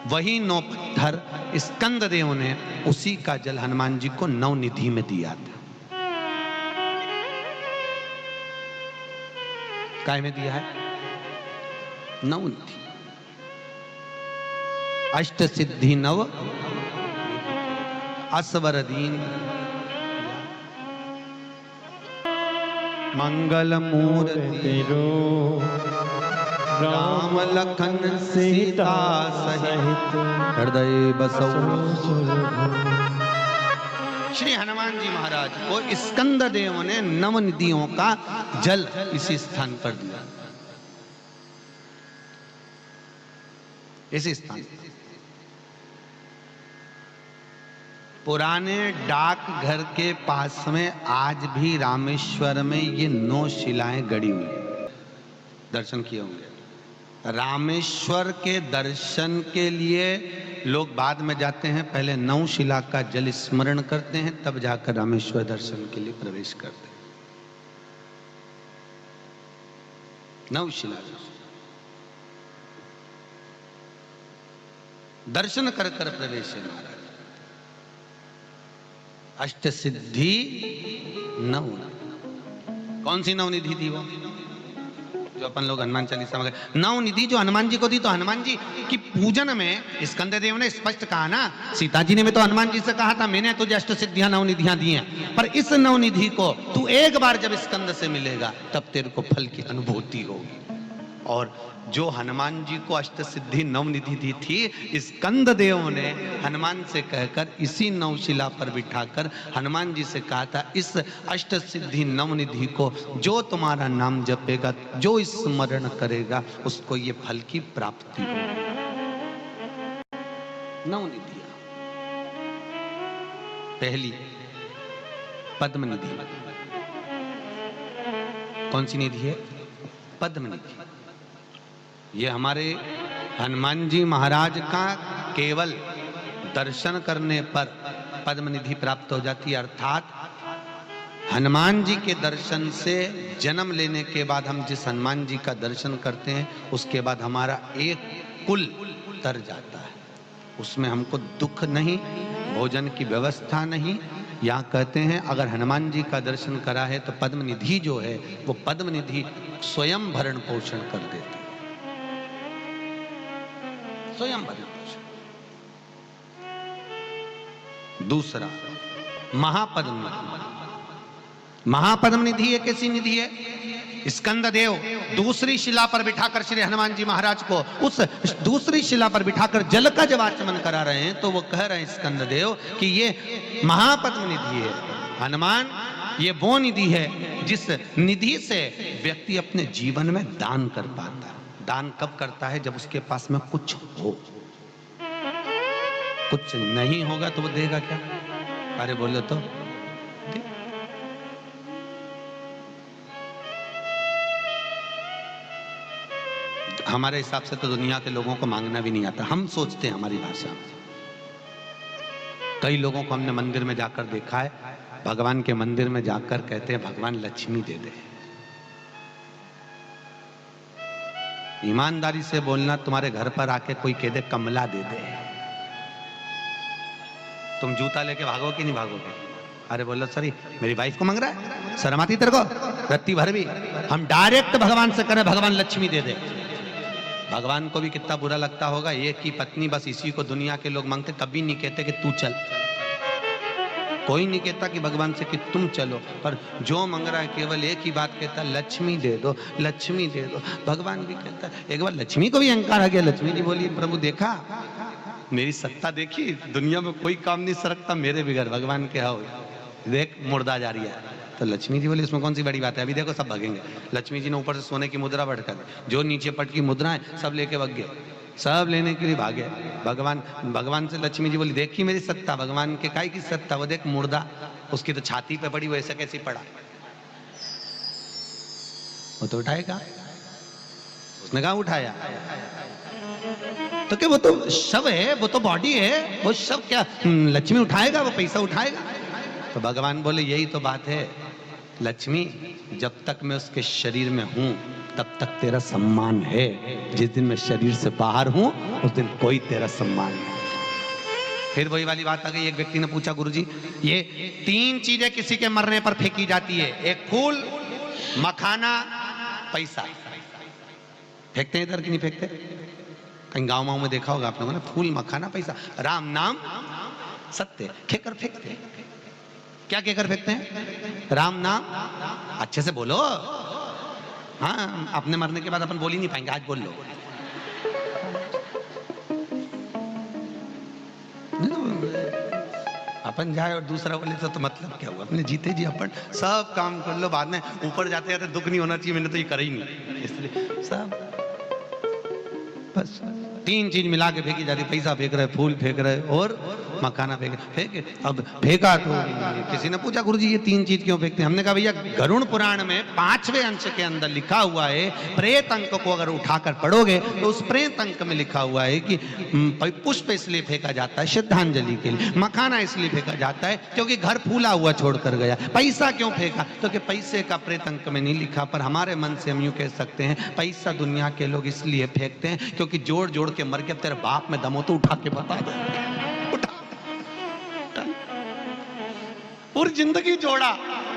वही 9 पत्थर स्कंद देव ने उसी का जल हनुमान जी को नवनिधि में दिया था। काय में दिया है? नवनिधि। अष्ट सिद्धि नव असवर दीन मंगल मूर्ति राम लखन सीता सहित हृदय बसौ। श्री हनुमान जी महाराज को स्कंद देव ने नवनिधियों का जल इसी स्थान पर दिया, इसी स्थान पर। पुराने डाक घर के पास में आज भी रामेश्वर में ये 9 शिलाएं गड़ी हुई, दर्शन किए होंगे। रामेश्वर के दर्शन के लिए लोग बाद में जाते हैं, पहले 9 शिला का जल स्मरण करते हैं, तब जाकर रामेश्वर दर्शन के लिए प्रवेश करते हैं। 9 शिला दर्शन कर कर प्रवेश है महाराज। अष्ट सिद्धि नव, कौन सी नवनिधि थी वो जो अपन लोग हनुमान चालीसा में गए? नवनिधि जो हनुमान जी को दी, तो हनुमान जी की पूजन में स्कंद देव ने स्पष्ट कहा ना, सीता जी ने तो हनुमान जी से कहा था मैंने तुझे अष्ट सिद्धियां नवनिधियां दी हैं, पर इस नवनिधि को तू एक बार जब स्कंद से मिलेगा तब तेरे को फल की अनुभूति होगी। और जो हनुमान जी को अष्ट सिद्धि नवनिधि दी थी, स्कंद देव ने हनुमान से कहकर इसी नवशिला पर बिठाकर हनुमान जी से कहा था इस अष्ट सिद्धि नवनिधि को जो तुम्हारा नाम जपेगा, जो स्मरण करेगा, उसको ये फल की प्राप्ति होगी। नवनिधियां, पहली पद्मनिधि। कौन सी निधि है? पद्मनिधि। ये हमारे हनुमान जी महाराज का केवल दर्शन करने पर पद्मनिधि प्राप्त हो जाती है, अर्थात हनुमान जी के दर्शन से जन्म लेने के बाद हम जिस हनुमान जी का दर्शन करते हैं उसके बाद हमारा एक कुल तर जाता है, उसमें हमको दुख नहीं, भोजन की व्यवस्था नहीं, यहाँ कहते हैं अगर हनुमान जी का दर्शन करा है तो पद्मनिधि जो है वो पद्मनिधि स्वयं भरण पोषण कर देते, स्वयं भरण पोषण। दूसरा महापद्मनिधि, महापद्मनिधि एक ऐसी निधि है, स्कंद देव दूसरी शिला पर बिठाकर श्री हनुमान जी महाराज को उस दूसरी शिला पर बिठाकर जल का जब आचमन करा रहे हैं तो वो कह रहे हैं स्कंद देव कि ये महापद्मनिधि है। हनुमान ये वो निधि है जिस निधि से व्यक्ति अपने जीवन में दान कर पाता है। दान कब करता है? जब उसके पास में कुछ हो। कुछ नहीं होगा तो वो देगा क्या? अरे बोलो तो हमारे हिसाब से तो दुनिया के लोगों को मांगना भी नहीं आता। हम सोचते हैं हमारी भाषा में। कई लोगों को हमने मंदिर में जाकर देखा है, भगवान के मंदिर में जाकर कहते हैं भगवान लक्ष्मी दे दे। ईमानदारी से बोलना, तुम्हारे घर पर आके कोई कह दे कमला दे दे, तुम जूता लेके भागोगे कि नहीं भागोगे? अरे बोलो सर मेरी वाइफ को मांग रहा है, शर्म आती तेरे को? रत्ती भर भी हम डायरेक्ट भगवान से करें भगवान लक्ष्मी दे दे। भगवान को भी कितना बुरा लगता होगा, एक ही पत्नी बस इसी को दुनिया के लोग मांगते, कभी नहीं कहते कि तू चल। कोई नहीं कहता कि भगवान से कि तुम चलो, पर जो मांग रहा है केवल एक ही बात कहता है लक्ष्मी दे दो, लक्ष्मी दे दो। भगवान भी कहता है, एक बार लक्ष्मी को भी अहंकार आ गया। लक्ष्मी जी बोली प्रभु देखा मेरी सत्ता देखी, दुनिया में कोई काम नहीं सरकता मेरे बगैर। भगवान के आओ देख मुर्दा जा रही है। तो लक्ष्मी जी बोली इसमें कौन सी बड़ी बात है, अभी देखो सब भगेंगे। लक्ष्मी जी ने ऊपर से सोने की मुद्रा बढ़कर जो नीचे पट की मुद्रा है सब लेके भग गए, सब लेने के लिए भागे। भगवान से लक्ष्मी जी बोली देखी मेरी सत्ता। भगवान के काय की सत्ता? वो देख मुर्दा, उसकी तो छाती पे पड़ी, वो ऐसे कैसे पड़ा? वो तो उठाएगा, उसने कहा उठाया तो क्या वो तो शव है, वो तो बॉडी है, वो शव क्या लक्ष्मी उठाएगा? वो पैसा उठाएगा? तो भगवान बोले यही तो बात है लक्ष्मी, जब तक मैं उसके शरीर में हूं तब तक तेरा सम्मान है, जिस दिन मैं शरीर से बाहर हूं उस दिन कोई तेरा सम्मान नहीं। फिर वही वाली बात आ गई। एक व्यक्ति ने पूछा गुरुजी ये 3 चीजें किसी के मरने पर फेंकी जाती है, एक फूल, मखाना, पैसा। फेंकते हैं इधर कि नहीं फेंकते? कहीं गाँव में देखा होगा आप लोगों ने, फूल, मखाना, पैसा। राम नाम सत्य खेकर फेंकते हैं। क्या कहकर फेंकते हैं? राम नाम। अच्छे से बोलो। हाँ अपने मरने के बाद अपन बोल ही नहीं पाएंगे, आज बोल लो। अपन जाए और दूसरा बोले तो मतलब क्या हुआ? अपने जीते जी अपन सब काम कर लो, बाद में ऊपर जाते जाते दुख नहीं होना चाहिए, मैंने तो ये करा ही नहीं, इसलिए सब बस 3 चीज मिला के फेंकी जाती। पैसा फेंक रहे, फूल फेंक रहे और मखाना फेंके। अब फेंका तो किसी ने पूछा गुरुजी ये 3 चीज क्यों फेंकते हैं? हमने कहा भैया गरुड़ पुराण में 5वें अंश के अंदर लिखा हुआ है, प्रेत अंक को अगर उठाकर पढ़ोगे तो उस प्रेत अंक में लिखा हुआ है कि पुष्प इसलिए फेंका जाता है श्रद्धांजलि के लिए, मखाना इसलिए फेंका जाता है क्योंकि घर फूला हुआ छोड़कर गया। पैसा क्यों फेंका? क्योंकि पैसे का प्रेत अंक में नहीं लिखा, पर हमारे मन से हम यूं कह सकते हैं पैसा दुनिया के लोग इसलिए फेंकते हैं क्योंकि जोड़ जोड़ के मर के तेरे बाप में दम हो तो उठा के बता दे। पूरी जिंदगी जोड़ा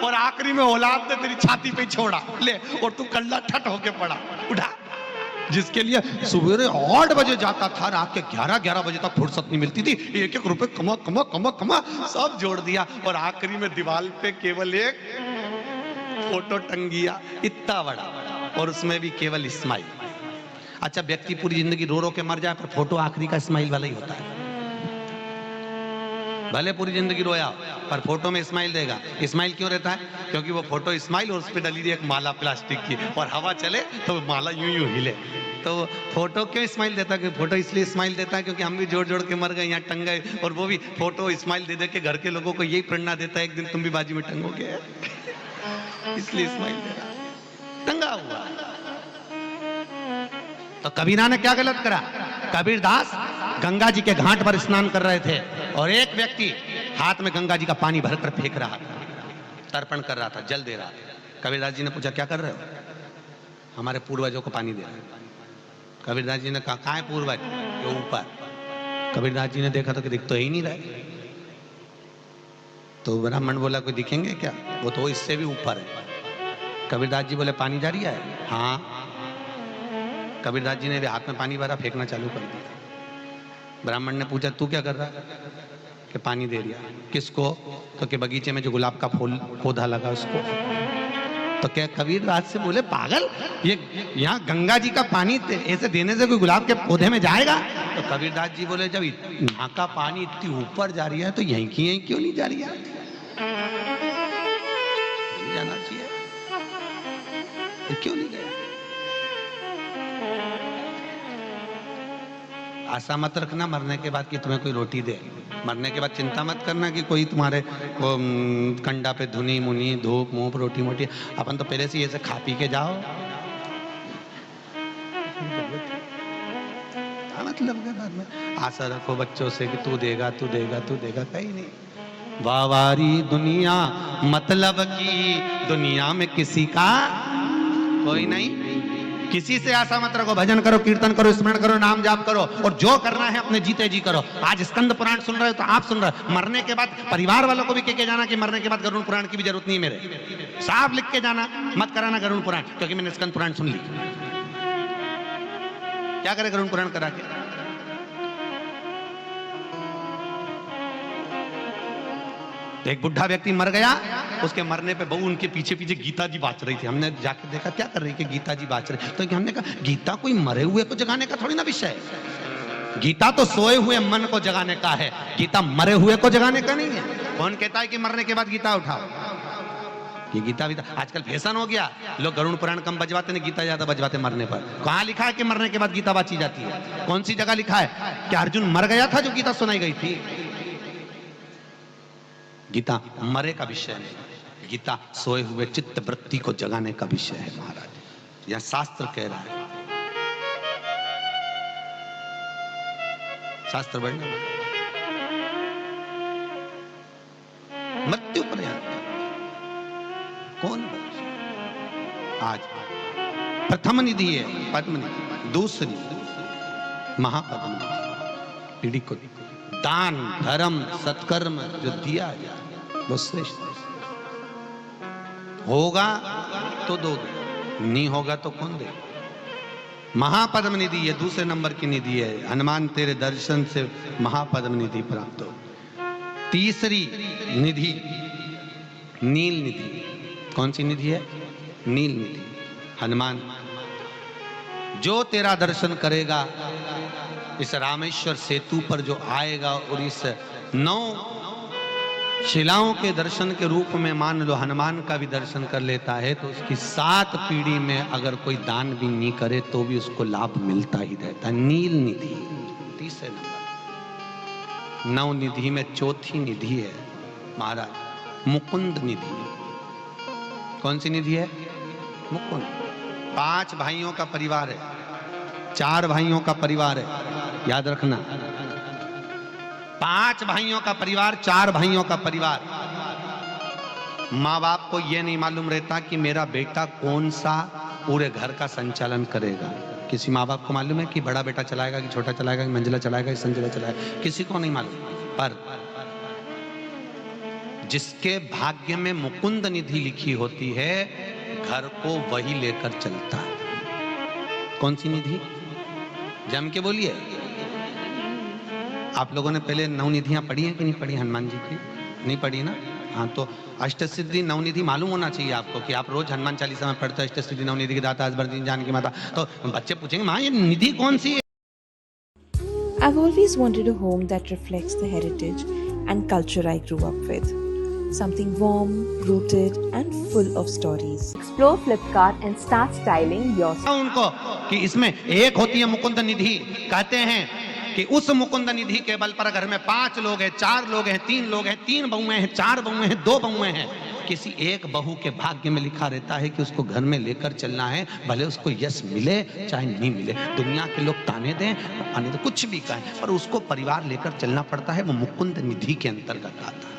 और आखिरी में औलाद ने तेरी छाती पे छोड़ा ले, और तू कल्ला ठट होके पड़ा। उठा। जिसके लिए सुबह 8 बजे जाता था, रात के 11 बजे तक फुर्सत नहीं मिलती थी, 1-1 रुपए कमा कमा कमा कमा सब जोड़ दिया, और आखिरी में दीवार पे केवल एक फोटो टंगिया इतना बड़ा, और उसमें भी केवल स्माइल। अच्छा व्यक्ति पूरी जिंदगी रो रो के मर जाए पर फोटो आखिरी का स्माइल वाला ही होता है। भले पूरी जिंदगी रोया पर फोटो में स्माइल देगा। स्माइल क्यों रहता है? क्योंकि वो फोटो स्माइल और उस पर डली एक माला प्लास्टिक की, और हवा चले तो माला यूं यूं हिले। तो फोटो क्यों स्माइल देता है? क्योंकि फोटो इसलिए स्माइल देता है क्योंकि हम भी जोड़ जोड़ के मर गए, यहाँ टंग गए, और वो भी फोटो स्माइल दे दे के घर के लोगों को यही प्रेरणा देता है एक दिन तुम भी बाजी में टंगोगे, इसलिए स्माइल दे रहा टंगा हुआ। तो कबीरा ने क्या गलत करा? कबीरदास गंगा जी के घाट पर स्नान कर रहे थे और एक व्यक्ति हाथ में गंगा जी का पानी भरकर फेंक रहा था, तर्पण कर रहा था, जल दे रहा था। कबीरदास जी ने पूछा क्या कर रहे हो? हमारे पूर्वजों को पानी दे रहे हैं। कबीरदास जी ने कहा कहाँ है पूर्वज? ये ऊपर। कबीरदास जी ने देखा तो कि दिख तो ही नहीं रहे। तो ब्राह्मण बोला कोई दिखेंगे क्या? वो तो इससे भी ऊपर है। कबीरदास जी बोले पानी जारी है? हाँ। कबीरदास जी ने भी हाथ में पानी भरा, फेंकना चालू कर दिया। ब्राह्मण ने पूछा तू क्या कर रहा है? कि पानी दे दिया। किसको? तो कि बगीचे में जो गुलाब का फूल पौधा लगा उसको। तो क्या कबीरदास से बोले पागल, ये यहाँ गंगा जी का पानी ऐसे देने से कोई गुलाब के पौधे में जाएगा? तो कबीरदास जी बोले जब यहाँ का पानी इतनी ऊपर जा रही है तो यहीं की यहीं क्यों नहीं जा रही है? नहीं जाना चाहिए, क्यों नहीं गया? आशा मत रखना मरने के बाद कि तुम्हें कोई रोटी दे। मरने के बाद चिंता मत करना कि कोई तुम्हारे वो कंडा पे धुनी मुनी धूप मूप रोटी मोटी। अपन तो पहले से ऐसे खा पी के जाओ। क्या मतलब है बाद में आशा रखो बच्चों से कि तू देगा तू देगा तू देगा? कहीं नहीं। वावारी दुनिया मतलब की दुनिया में किसी का कोई नहीं। किसी से आशा मत रखो। भजन करो, कीर्तन करो, स्मरण करो, नाम जाप करो और जो करना है अपने जीते जी करो। आज स्कंद पुराण सुन रहे हो तो आप सुन रहे हो, मरने के बाद परिवार वालों को भी कह के जाना कि मरने के बाद गरुड़ पुराण की भी जरूरत नहीं मेरे। साफ लिख के जाना, मत कराना गरुड़ पुराण, क्योंकि मैंने स्कंद पुराण सुन ली। क्या करे गरुड़ पुराण करा के? तो एक बुढ़ा व्यक्ति मर गया, उसके मरने पे बहू उनके पीछे पीछे गीता जी बाँच रही थी। हमने जाके देखा क्या कर रही है कि गीता जी बाँच रही। तो हमने कहा गीता कोई मरे हुए को जगाने का थोड़ी ना विषय है। गीता तो सोए हुए मन को जगाने का है, गीता मरे हुए को जगाने का नहीं है। कौन कहता है कि मरने के बाद गीता उठाओ? ये गीता आजकल फैशन हो गया, लोग गरुड़ पुराण कम बजवाते हैं, गीता ज्यादा बजवाते मरने पर। कहाँ लिखा है कि मरने के बाद गीता बाँची जाती है? कौन सी जगह लिखा है? कि अर्जुन मर गया था जो गीता सुनाई गई थी? गीता मरे का विषय नहीं, गीता सोए हुए चित्त वृत्ति को जगाने का विषय है महाराज। यह शास्त्र कह रहा है, शास्त्र बढ़ना मृत्यु पर्यंत कौन आज प्रथम निधि है पद्म निधि, दूसरी महापद्म निधि। पीढ़ी को दान धर्म सत्कर्म जो दिया जाए वो श्रेष्ठ होगा तो दोगे, नहीं होगा तो कौन दे? महापद्म निधि ये दूसरे नंबर की निधि है। हनुमान तेरे दर्शन से महापद्म निधि प्राप्त हो। तीसरी निधि नील निधि। कौन सी निधि है? नील निधि। हनुमान जो तेरा दर्शन करेगा इस रामेश्वर सेतु पर जो आएगा और इस 9 शिलाओं के दर्शन के रूप में मान लो हनुमान का भी दर्शन कर लेता है तो उसकी 7 पीढ़ी में अगर कोई दान भी नहीं करे तो भी उसको लाभ मिलता ही रहता है। नील निधि तीसरे नंबर। 9 निधि में चौथी निधि है महाराज मुकुंद निधि। कौन सी निधि है? मुकुंद। 5 भाइयों का परिवार है, 4 भाइयों का परिवार है, याद रखना। 5 भाइयों का परिवार, 4 भाइयों का परिवार। माँ बाप को यह नहीं मालूम रहता कि मेरा बेटा कौन सा पूरे घर का संचालन करेगा। किसी माँ बाप को मालूम है कि बड़ा बेटा चलाएगा कि छोटा चलाएगा कि मंजिला चलाएगा कि संजिला चलाएगा? किसी को नहीं मालूम। पर जिसके भाग्य में मुकुंद निधि लिखी होती है घर को वही लेकर चलता है। कौन सी निधि? जम के बोलिए। आप लोगों ने पहले 9 निधियां पढ़ी हैं कि नहीं पढ़ी? हनुमान जी की नहीं पढ़ी ना? हाँ, तो अष्टसिद्धि 9 निधि मालूम होना चाहिए आपको कि आप रोज हनुमान चालीसा में पढ़ते हो अष्टसिद्धि 9 निधि के दाता अजबर जानकी माता। तो बच्चे पूछेंगे माँ ये निधि कौन सी है? I've always wanted a home that reflects the heritage and culture I grew up with. Something warm, rooted and full of stories. Explore Flipkart and start styling your उनको कि इसमें एक होती है मुकुंद निधि। कहते हैं कि उस मुकुंद निधि के बल पर घर में 5 लोग हैं, 4 लोग हैं, 3 लोग हैं, 3 बहुएं हैं, 4 बहुएं हैं, 2 बहुएं हैं, किसी एक बहू के भाग्य में लिखा रहता है कि उसको घर में लेकर चलना है, भले उसको यश मिले चाहे नहीं मिले। दुनिया के लोग ताने दें आने तो कुछ भी कहें, पर उसको परिवार लेकर चलना पड़ता है। वो मुकुंद निधि के अंतर्गत आता है।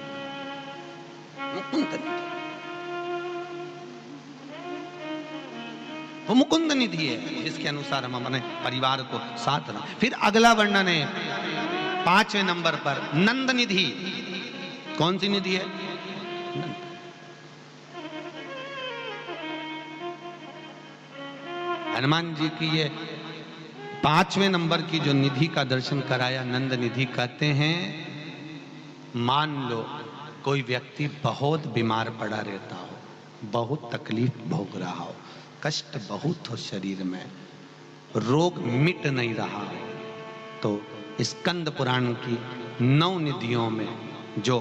मुकुंद निधि वो मुकुंद निधि है जिसके अनुसार हम अपने परिवार को साथ रखें। फिर अगला वर्णन है 5वें नंबर पर नंद निधि। कौन सी निधि है? नंद। हनुमान जी की ये 5वें नंबर की जो निधि का दर्शन कराया, नंद निधि कहते हैं, मान लो कोई व्यक्ति बहुत बीमार पड़ा रहता हो, बहुत तकलीफ भोग रहा हो, कष्ट बहुत हो शरीर में, रोग मिट नहीं रहा हो, तो स्कंद पुराण की 9 निधियों में जो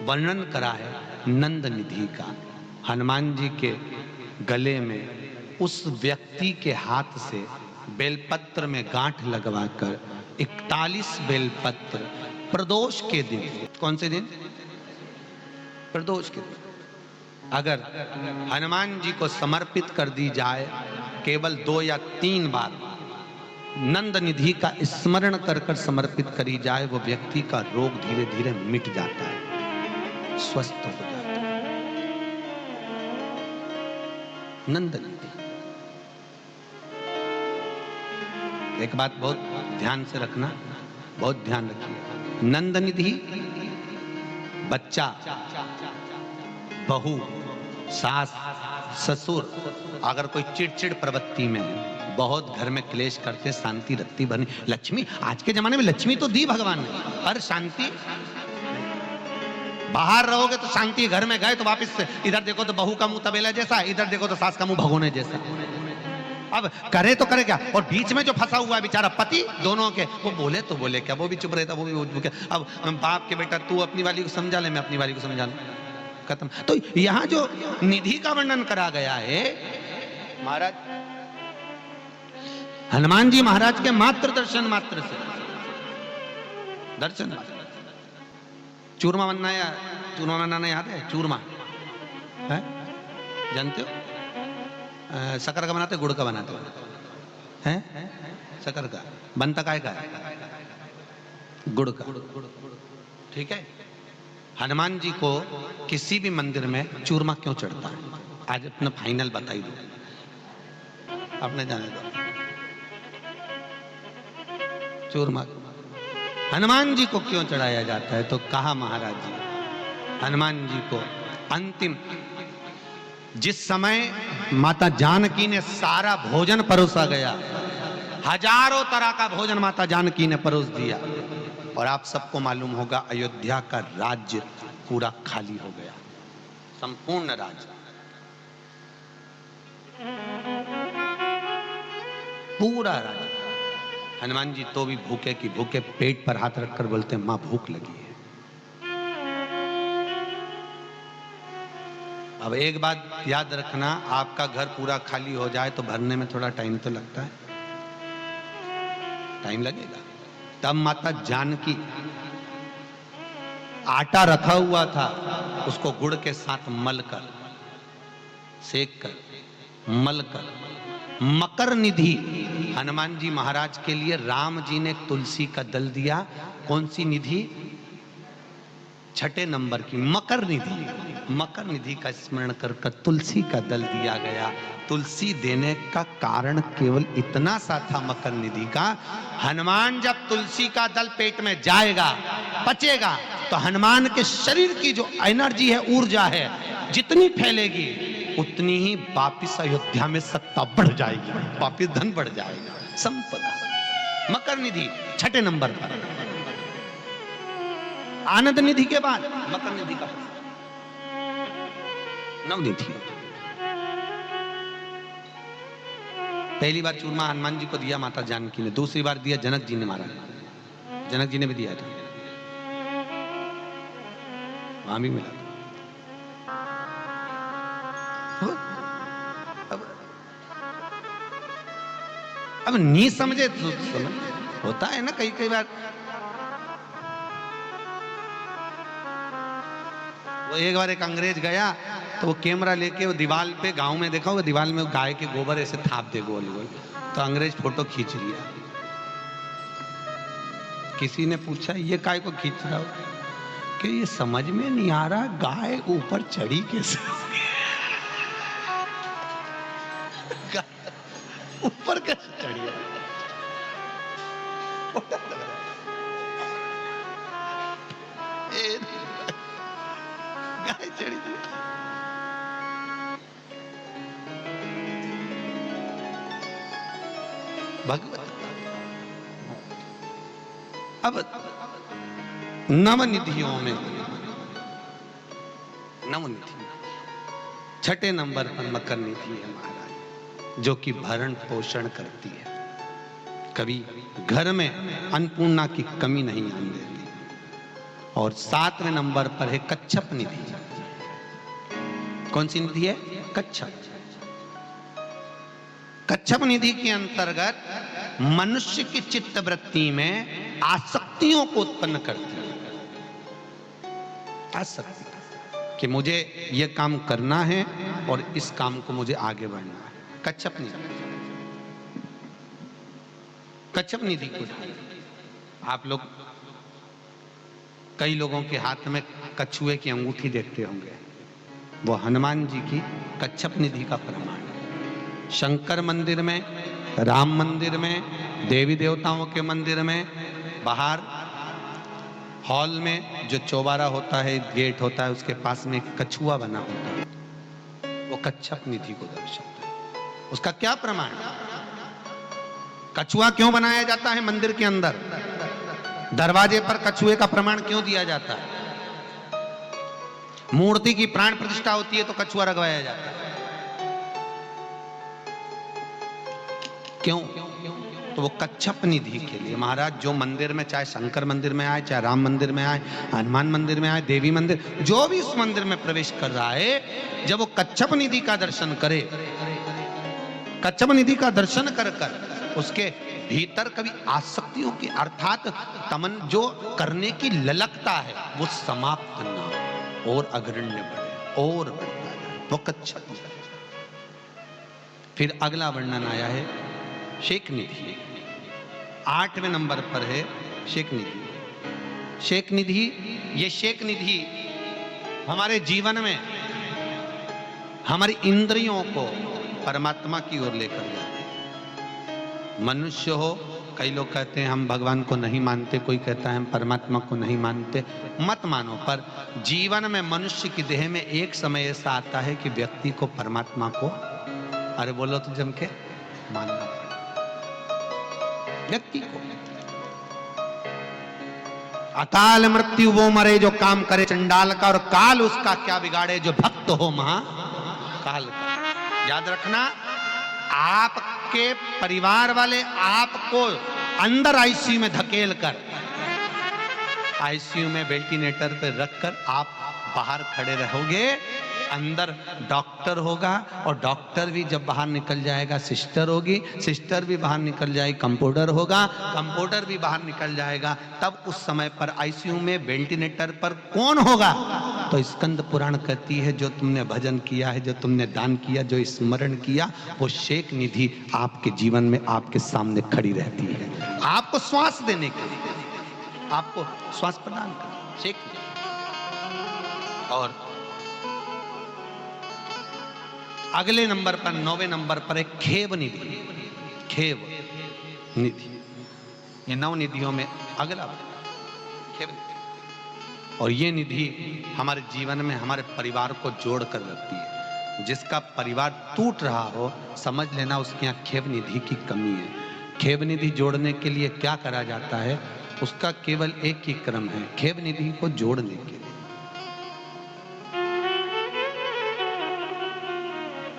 वर्णन करा है नंद निधि का, हनुमान जी के गले में उस व्यक्ति के हाथ से बेलपत्र में गांठ लगवाकर 41 बेलपत्र प्रदोष के दिन, कौन से दिन? प्रदोष के दिन, अगर हनुमान जी को समर्पित कर दी जाए, केवल 2 या 3 बार नंद निधि का स्मरण कर कर समर्पित करी जाए, वो व्यक्ति का रोग धीरे धीरे मिट जाता है, स्वस्थ हो जाता है। नंद निधि। एक बात बहुत ध्यान से रखना, बहुत ध्यान रखिए, नंद निधि बच्चा, बहू, सास, ससुर अगर कोई चिड़चिड़ प्रवृत्ति में है, बहुत घर में क्लेश करते, शांति रखती बनी, लक्ष्मी, आज के जमाने में लक्ष्मी तो दी भगवान ने, पर शांति, बाहर रहोगे तो शांति, घर में गए तो वापस से इधर देखो तो बहू का मुंह तबेला जैसा, इधर देखो तो सास का मुंह भगोने जैसा। अब करे तो करे क्या, और बीच में जो फंसा हुआ है बेचारा पति, दोनों के, वो बोले तो बोले क्या, वो भी चुप रहता, वो भी क्या। अब बाप के बेटा तू अपनी वाली को समझा ले, मैं अपनी वाली को समझा लूं, खत्म। तो यहां जो निधि का वर्णन करा गया है, महाराज हनुमान जी महाराज के मात्र दर्शन मात्र से, दर्शन चूरमा बनाना याद है? चूरमा है, जानते हो? शक्कर का बनाते, गुड़ का बनाते हैं? शक्कर का बनता काय का है? गुड़ का, ठीक है। हनुमान जी को किसी भी मंदिर में चूरमा क्यों चढ़ता है? आज अपना फाइनल बताई दो, आपने जाने दो। चूरमा हनुमान जी को क्यों चढ़ाया जाता है? तो कहा महाराज जी, हनुमान जी को अंतिम, जिस समय माता जानकी ने सारा भोजन परोसा गया, हजारों तरह का भोजन माता जानकी ने परोस दिया, और आप सबको मालूम होगा अयोध्या का राज्य पूरा खाली हो गया, संपूर्ण राज्य, पूरा राज्य। हनुमान जी तो भी भूखे की भूखे, पेट पर हाथ रखकर बोलते, मां भूख लगी है। अब एक बात याद रखना, आपका घर पूरा खाली हो जाए तो भरने में थोड़ा टाइम तो लगता है, टाइम लगेगा। तब माता जानकी, आटा रखा हुआ था, उसको गुड़ के साथ मलकर, सेक कर, मलकर, मकर निधि, हनुमान जी महाराज के लिए राम जी ने तुलसी का दल दिया। कौन सी निधि? 6 नंबर की मकर निधि। मकर निधि का स्मरण कर कर तुलसी का दल दिया गया। तुलसी देने का कारण केवल इतना सा था मकर निधि का, हनुमान जब तुलसी का दल पेट में जाएगा, पचेगा, तो हनुमान के शरीर की जो एनर्जी है, ऊर्जा है, जितनी फैलेगी उतनी ही वापिस अयोध्या में सत्ता बढ़ जाएगी, वापिस धन बढ़ जाएगा, संपदा। मकर निधि 6 नंबर पर। आनंद निधि के बाद मकर निधि का 9 निधि। पहली बार चूरमा हनुमान जी को दिया माता जानकी ने, दूसरी बार दिया जनक जी ने, महाराज जनक जी ने भी दिया था, वहां भी मिला। अब नहीं समझे तो समझ, होता है ना कई कई बार। वो एक बार एक अंग्रेज गया तो वो कैमरा लेके वो दीवार पे, गांव में देखा, वो दीवार में गाय के गोबर ऐसे थाप दे गोल गोल, तो अंग्रेज फोटो खींच लिया। किसी ने पूछा ये काय को खींच रहा हो? कि ये समझ में नहीं आ रहा गाय ऊपर चढ़ी कैसे, ऊपर कैसे चढ़ी है? गाय चढ़ी थी। भगवत अब नवनिधियों में नवनिधि छठे नंबर पर मकर निधि है महाराज, जो कि भरण पोषण करती है, कभी घर में अन्नपूर्णा की कमी नहीं आने देती। और 7वें नंबर पर है कच्छप निधि। कौन सी निधि है? कच्छप। कच्छप निधि के अंतर्गत मनुष्य की चित्त वृत्ति में आसक्तियों को उत्पन्न करती है। आसक्ति कि मुझे यह काम करना है और इस काम को मुझे आगे बढ़ना है। कच्छप निधि, कच्छप निधि को आप लोग, कई लोगों के हाथ में कछुए की अंगूठी देखते होंगे, वो हनुमान जी की कच्छप निधि का प्रमाण है। शंकर मंदिर में, राम मंदिर में, देवी देवताओं के मंदिर में, बाहर हॉल में जो चौबारा होता है, गेट होता है, उसके पास में एक कछुआ बना होता है, वो कच्छप निधि को दर्शाता है। उसका क्या प्रमाण? कछुआ क्यों बनाया जाता है मंदिर के अंदर? दरवाजे पर कछुए का प्रमाण क्यों दिया जाता है? मूर्ति की प्राण प्रतिष्ठा होती है तो कछुआ रखवाया जाता है। क्यों? तो वो कच्छप निधि के लिए महाराज, जो मंदिर में, चाहे शंकर मंदिर में आए, चाहे राम मंदिर में आए, हनुमान मंदिर में आए, देवी मंदिर, जो भी उस मंदिर में प्रवेश कर रहा है, जब वो कच्छप निधि का दर्शन करे, कच्छप निधि का दर्शन कर कर उसके भीतर कभी आसक्तियों की, अर्थात तमन जो करने की ललकता है, वो समाप्त ना हो और अग्रण्य बढ़े और बढ़ता जाए, वो कच्छप निधि। फिर अगला वर्णन आया है शेख निधि। 8वें नंबर पर है शेख निधि। शेख निधि, ये शेख निधि हमारे जीवन में हमारी इंद्रियों को परमात्मा की ओर लेकर जाती है। मनुष्य हो, कई लोग कहते हैं हम भगवान को नहीं मानते, कोई कहता है हम परमात्मा को नहीं मानते, मत मानो, पर जीवन में मनुष्य की देह में एक समय ऐसा आता है कि व्यक्ति को परमात्मा को, अरे बोलो तो जम के, मानना पड़े व्यक्ति को। अकाल मृत्यु वो मरे जो काम करे चंडाल का, और काल उसका क्या बिगाड़े जो भक्त हो महाकाल का। याद रखना, आपके परिवार वाले आपको अंदर आईसीयू में धकेल कर, आईसीयू में वेंटिलेटर पर रखकर आप बाहर खड़े रहोगे, अंदर डॉक्टर होगा, और डॉक्टर भी जब बाहर निकल जाएगा सिस्टर होगी, सिस्टर भी बाहर निकल जाएगी कंपाउंडर होगा, कंपाउंडर भी बाहर निकल जाएगा। तब उस समय पर आईसीयू में वेंटिलेटर पर कौन होगा? तो स्कंद पुराण कहती है, जो तुमने भजन किया है, जो तुमने दान किया, जो स्मरण किया, वो शेख निधि आपके जीवन में आपके सामने खड़ी रहती है, आपको श्वास देने के लिए, आपको श्वास प्रदान कर शेख निधि। और अगले नंबर पर 9वें नंबर पर एक खेव निधि। खेव निधि, ये 9 निधियों में अगला खेव निधि। और ये निधि हमारे जीवन में हमारे परिवार को जोड़ कर रखती है। जिसका परिवार टूट रहा हो, समझ लेना उसके यहाँ खेव निधि की कमी है। खेव निधि जोड़ने के लिए क्या करा जाता है? उसका केवल एक ही क्रम है, खेव निधि को जोड़ने के लिए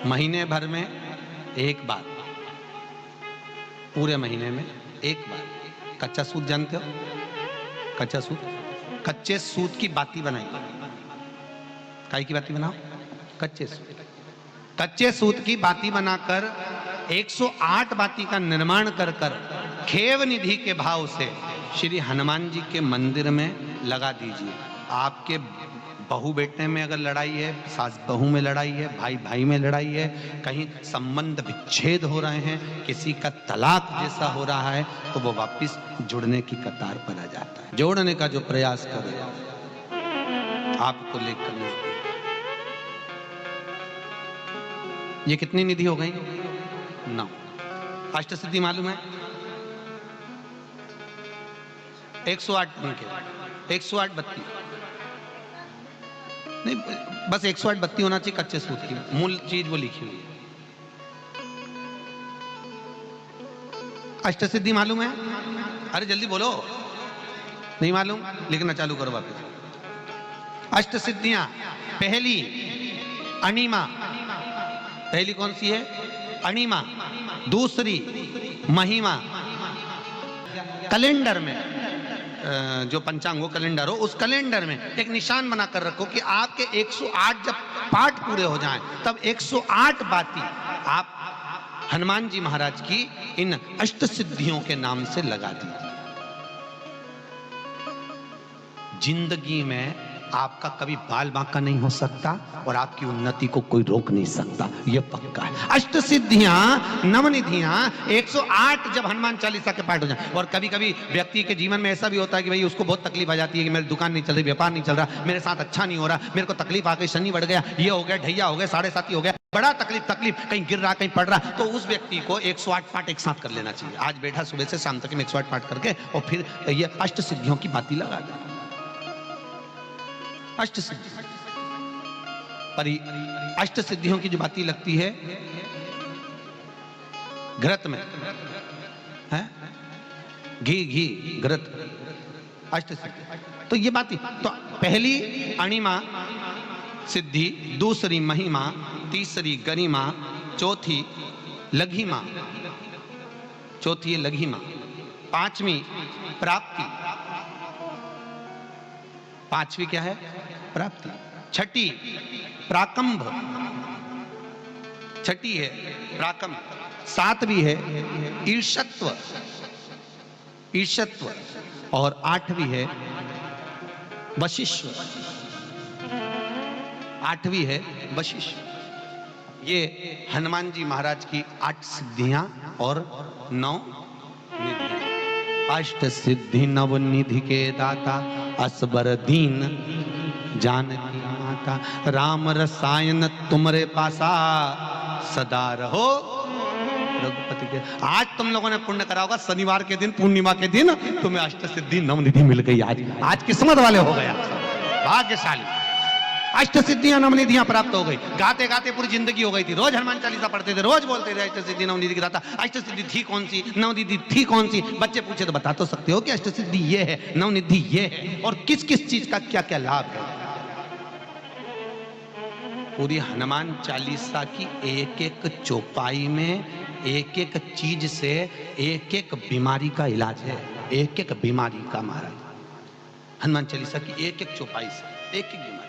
महीने भर में एक बार, पूरे महीने में एक बार, कच्चा सूत जानते हो? कच्चा सूत, कच्चे सूत की बाती बनाइए। काई की बाती बनाओ? कच्चे सूत। कच्चे सूत की बाती बनाकर 108 बाती का निर्माण कर कर खेव निधि के भाव से श्री हनुमान जी के मंदिर में लगा दीजिए। आपके बहू बेटे में अगर लड़ाई है, सास बहू में लड़ाई है, भाई भाई में लड़ाई है, कहीं संबंध विच्छेद हो रहे हैं, किसी का तलाक जैसा हो रहा है, तो वो वापस जुड़ने की कतार पर आ जाता है। जोड़ने का जो प्रयास कर रहे हैं आपको लेकर। ये कितनी निधि हो गई? 9। अष्ट सिद्धि मालूम है? 108 बन के 108 बत्ती नहीं, बस 108 बत्ती होना चाहिए कच्चे सूत की, मूल चीज वो लिखी हुई है। अष्टसिद्धि मालूम है? अरे जल्दी बोलो, नहीं मालूम? लिखना चालू करो वापस। अष्टसिद्धियां, पहली अणिमा, पहली कौन सी है? अणिमा। दूसरी महिमा। कैलेंडर में जो पंचांग हो कैलेंडर हो, उस कैलेंडर में एक निशान बना कर रखो कि आपके 108 जब पाठ पूरे हो जाएं तब 108 बाती आप हनुमान जी महाराज की इन अष्ट सिद्धियों के नाम से लगा दीजिए। जिंदगी में आपका कभी बाल बांका नहीं हो सकता और आपकी उन्नति को कोई रोक नहीं सकता, यह पक्का है। अष्ट सिद्धियां, नवनिधियां 108 जब हनुमान चालीसा के पाठ हो जाए। और कभी कभी व्यक्ति के जीवन में ऐसा भी होता है कि भाई उसको बहुत तकलीफ आ जाती है कि मेरी दुकान नहीं चल रही, व्यापार नहीं चल रहा, मेरे साथ अच्छा नहीं हो रहा, मेरे को तकलीफ आ गई, शनि बढ़ गया, ये हो गया, ढैया हो गया, 7.5 हो गया, बड़ा तकलीफ कहीं गिर रहा, कहीं पड़ रहा, तो उस व्यक्ति को 108 पाठ एक साथ कर लेना चाहिए। आज बैठा सुबह से शाम तक 108 पाठ करके और फिर ये अष्ट सिद्धियों की बाती लगा दे। अष्ट सिद्धि पर अष्ट सिद्धियों की जो बाती लगती है घृत में है, घी घृत, अष्ट सिद्धि। तो ये बाती, तो पहली अणिमा सिद्धि, दूसरी महिमा, तीसरी गरिमा, चौथी लघिमा, चौथी है लघिमा, पांचवी प्राप्ति, पांचवी क्या है? प्राप्ति। छठी प्राकंभ, छठी है प्राकंभ। सातवीं है ईर्षत्व, ईर्षत्व। और आठवीं है वशिष्व, आठवीं है वशिष्व। ये हनुमान जी महाराज की 8 सिद्धियां और 9 निधियां। अष्ट सिद्धि नव निधि के दाता, असबर दीन जानकी माता, राम रसायन तुमरे पासा, सदा रहो रघुपति के। आज तुम लोगों ने पुण्य करा होगा, शनिवार के दिन, पूर्णिमा के दिन तुम्हें अष्ट सिद्धि नव निधि मिल गई। आज किस्मत वाले हो गया, भाग्यशाली। अष्ट सिद्धियां नवनिधियां प्राप्त हो गई। गाते गाते पूरी जिंदगी हो गई थी, रोज हनुमान चालीसा पढ़ते थे, रोज बोलते थे अष्ट सिद्धि नवनिधि की दाता। अष्ट सिद्धि थी कौन सी, नवनिधि थी कौन सी? बच्चे पूछे तो बता तो सकते हो कि अष्ट सिद्धि ये है, नवनिधि ये है, और किस किस चीज का क्या क्या लाभ है। पूरी हनुमान चालीसा की एक एक चौपाई में एक एक चीज से एक एक बीमारी का इलाज है, एक एक बीमारी का महाराज। हनुमान चालीसा की एक एक चौपाई से एक एक बीमारी।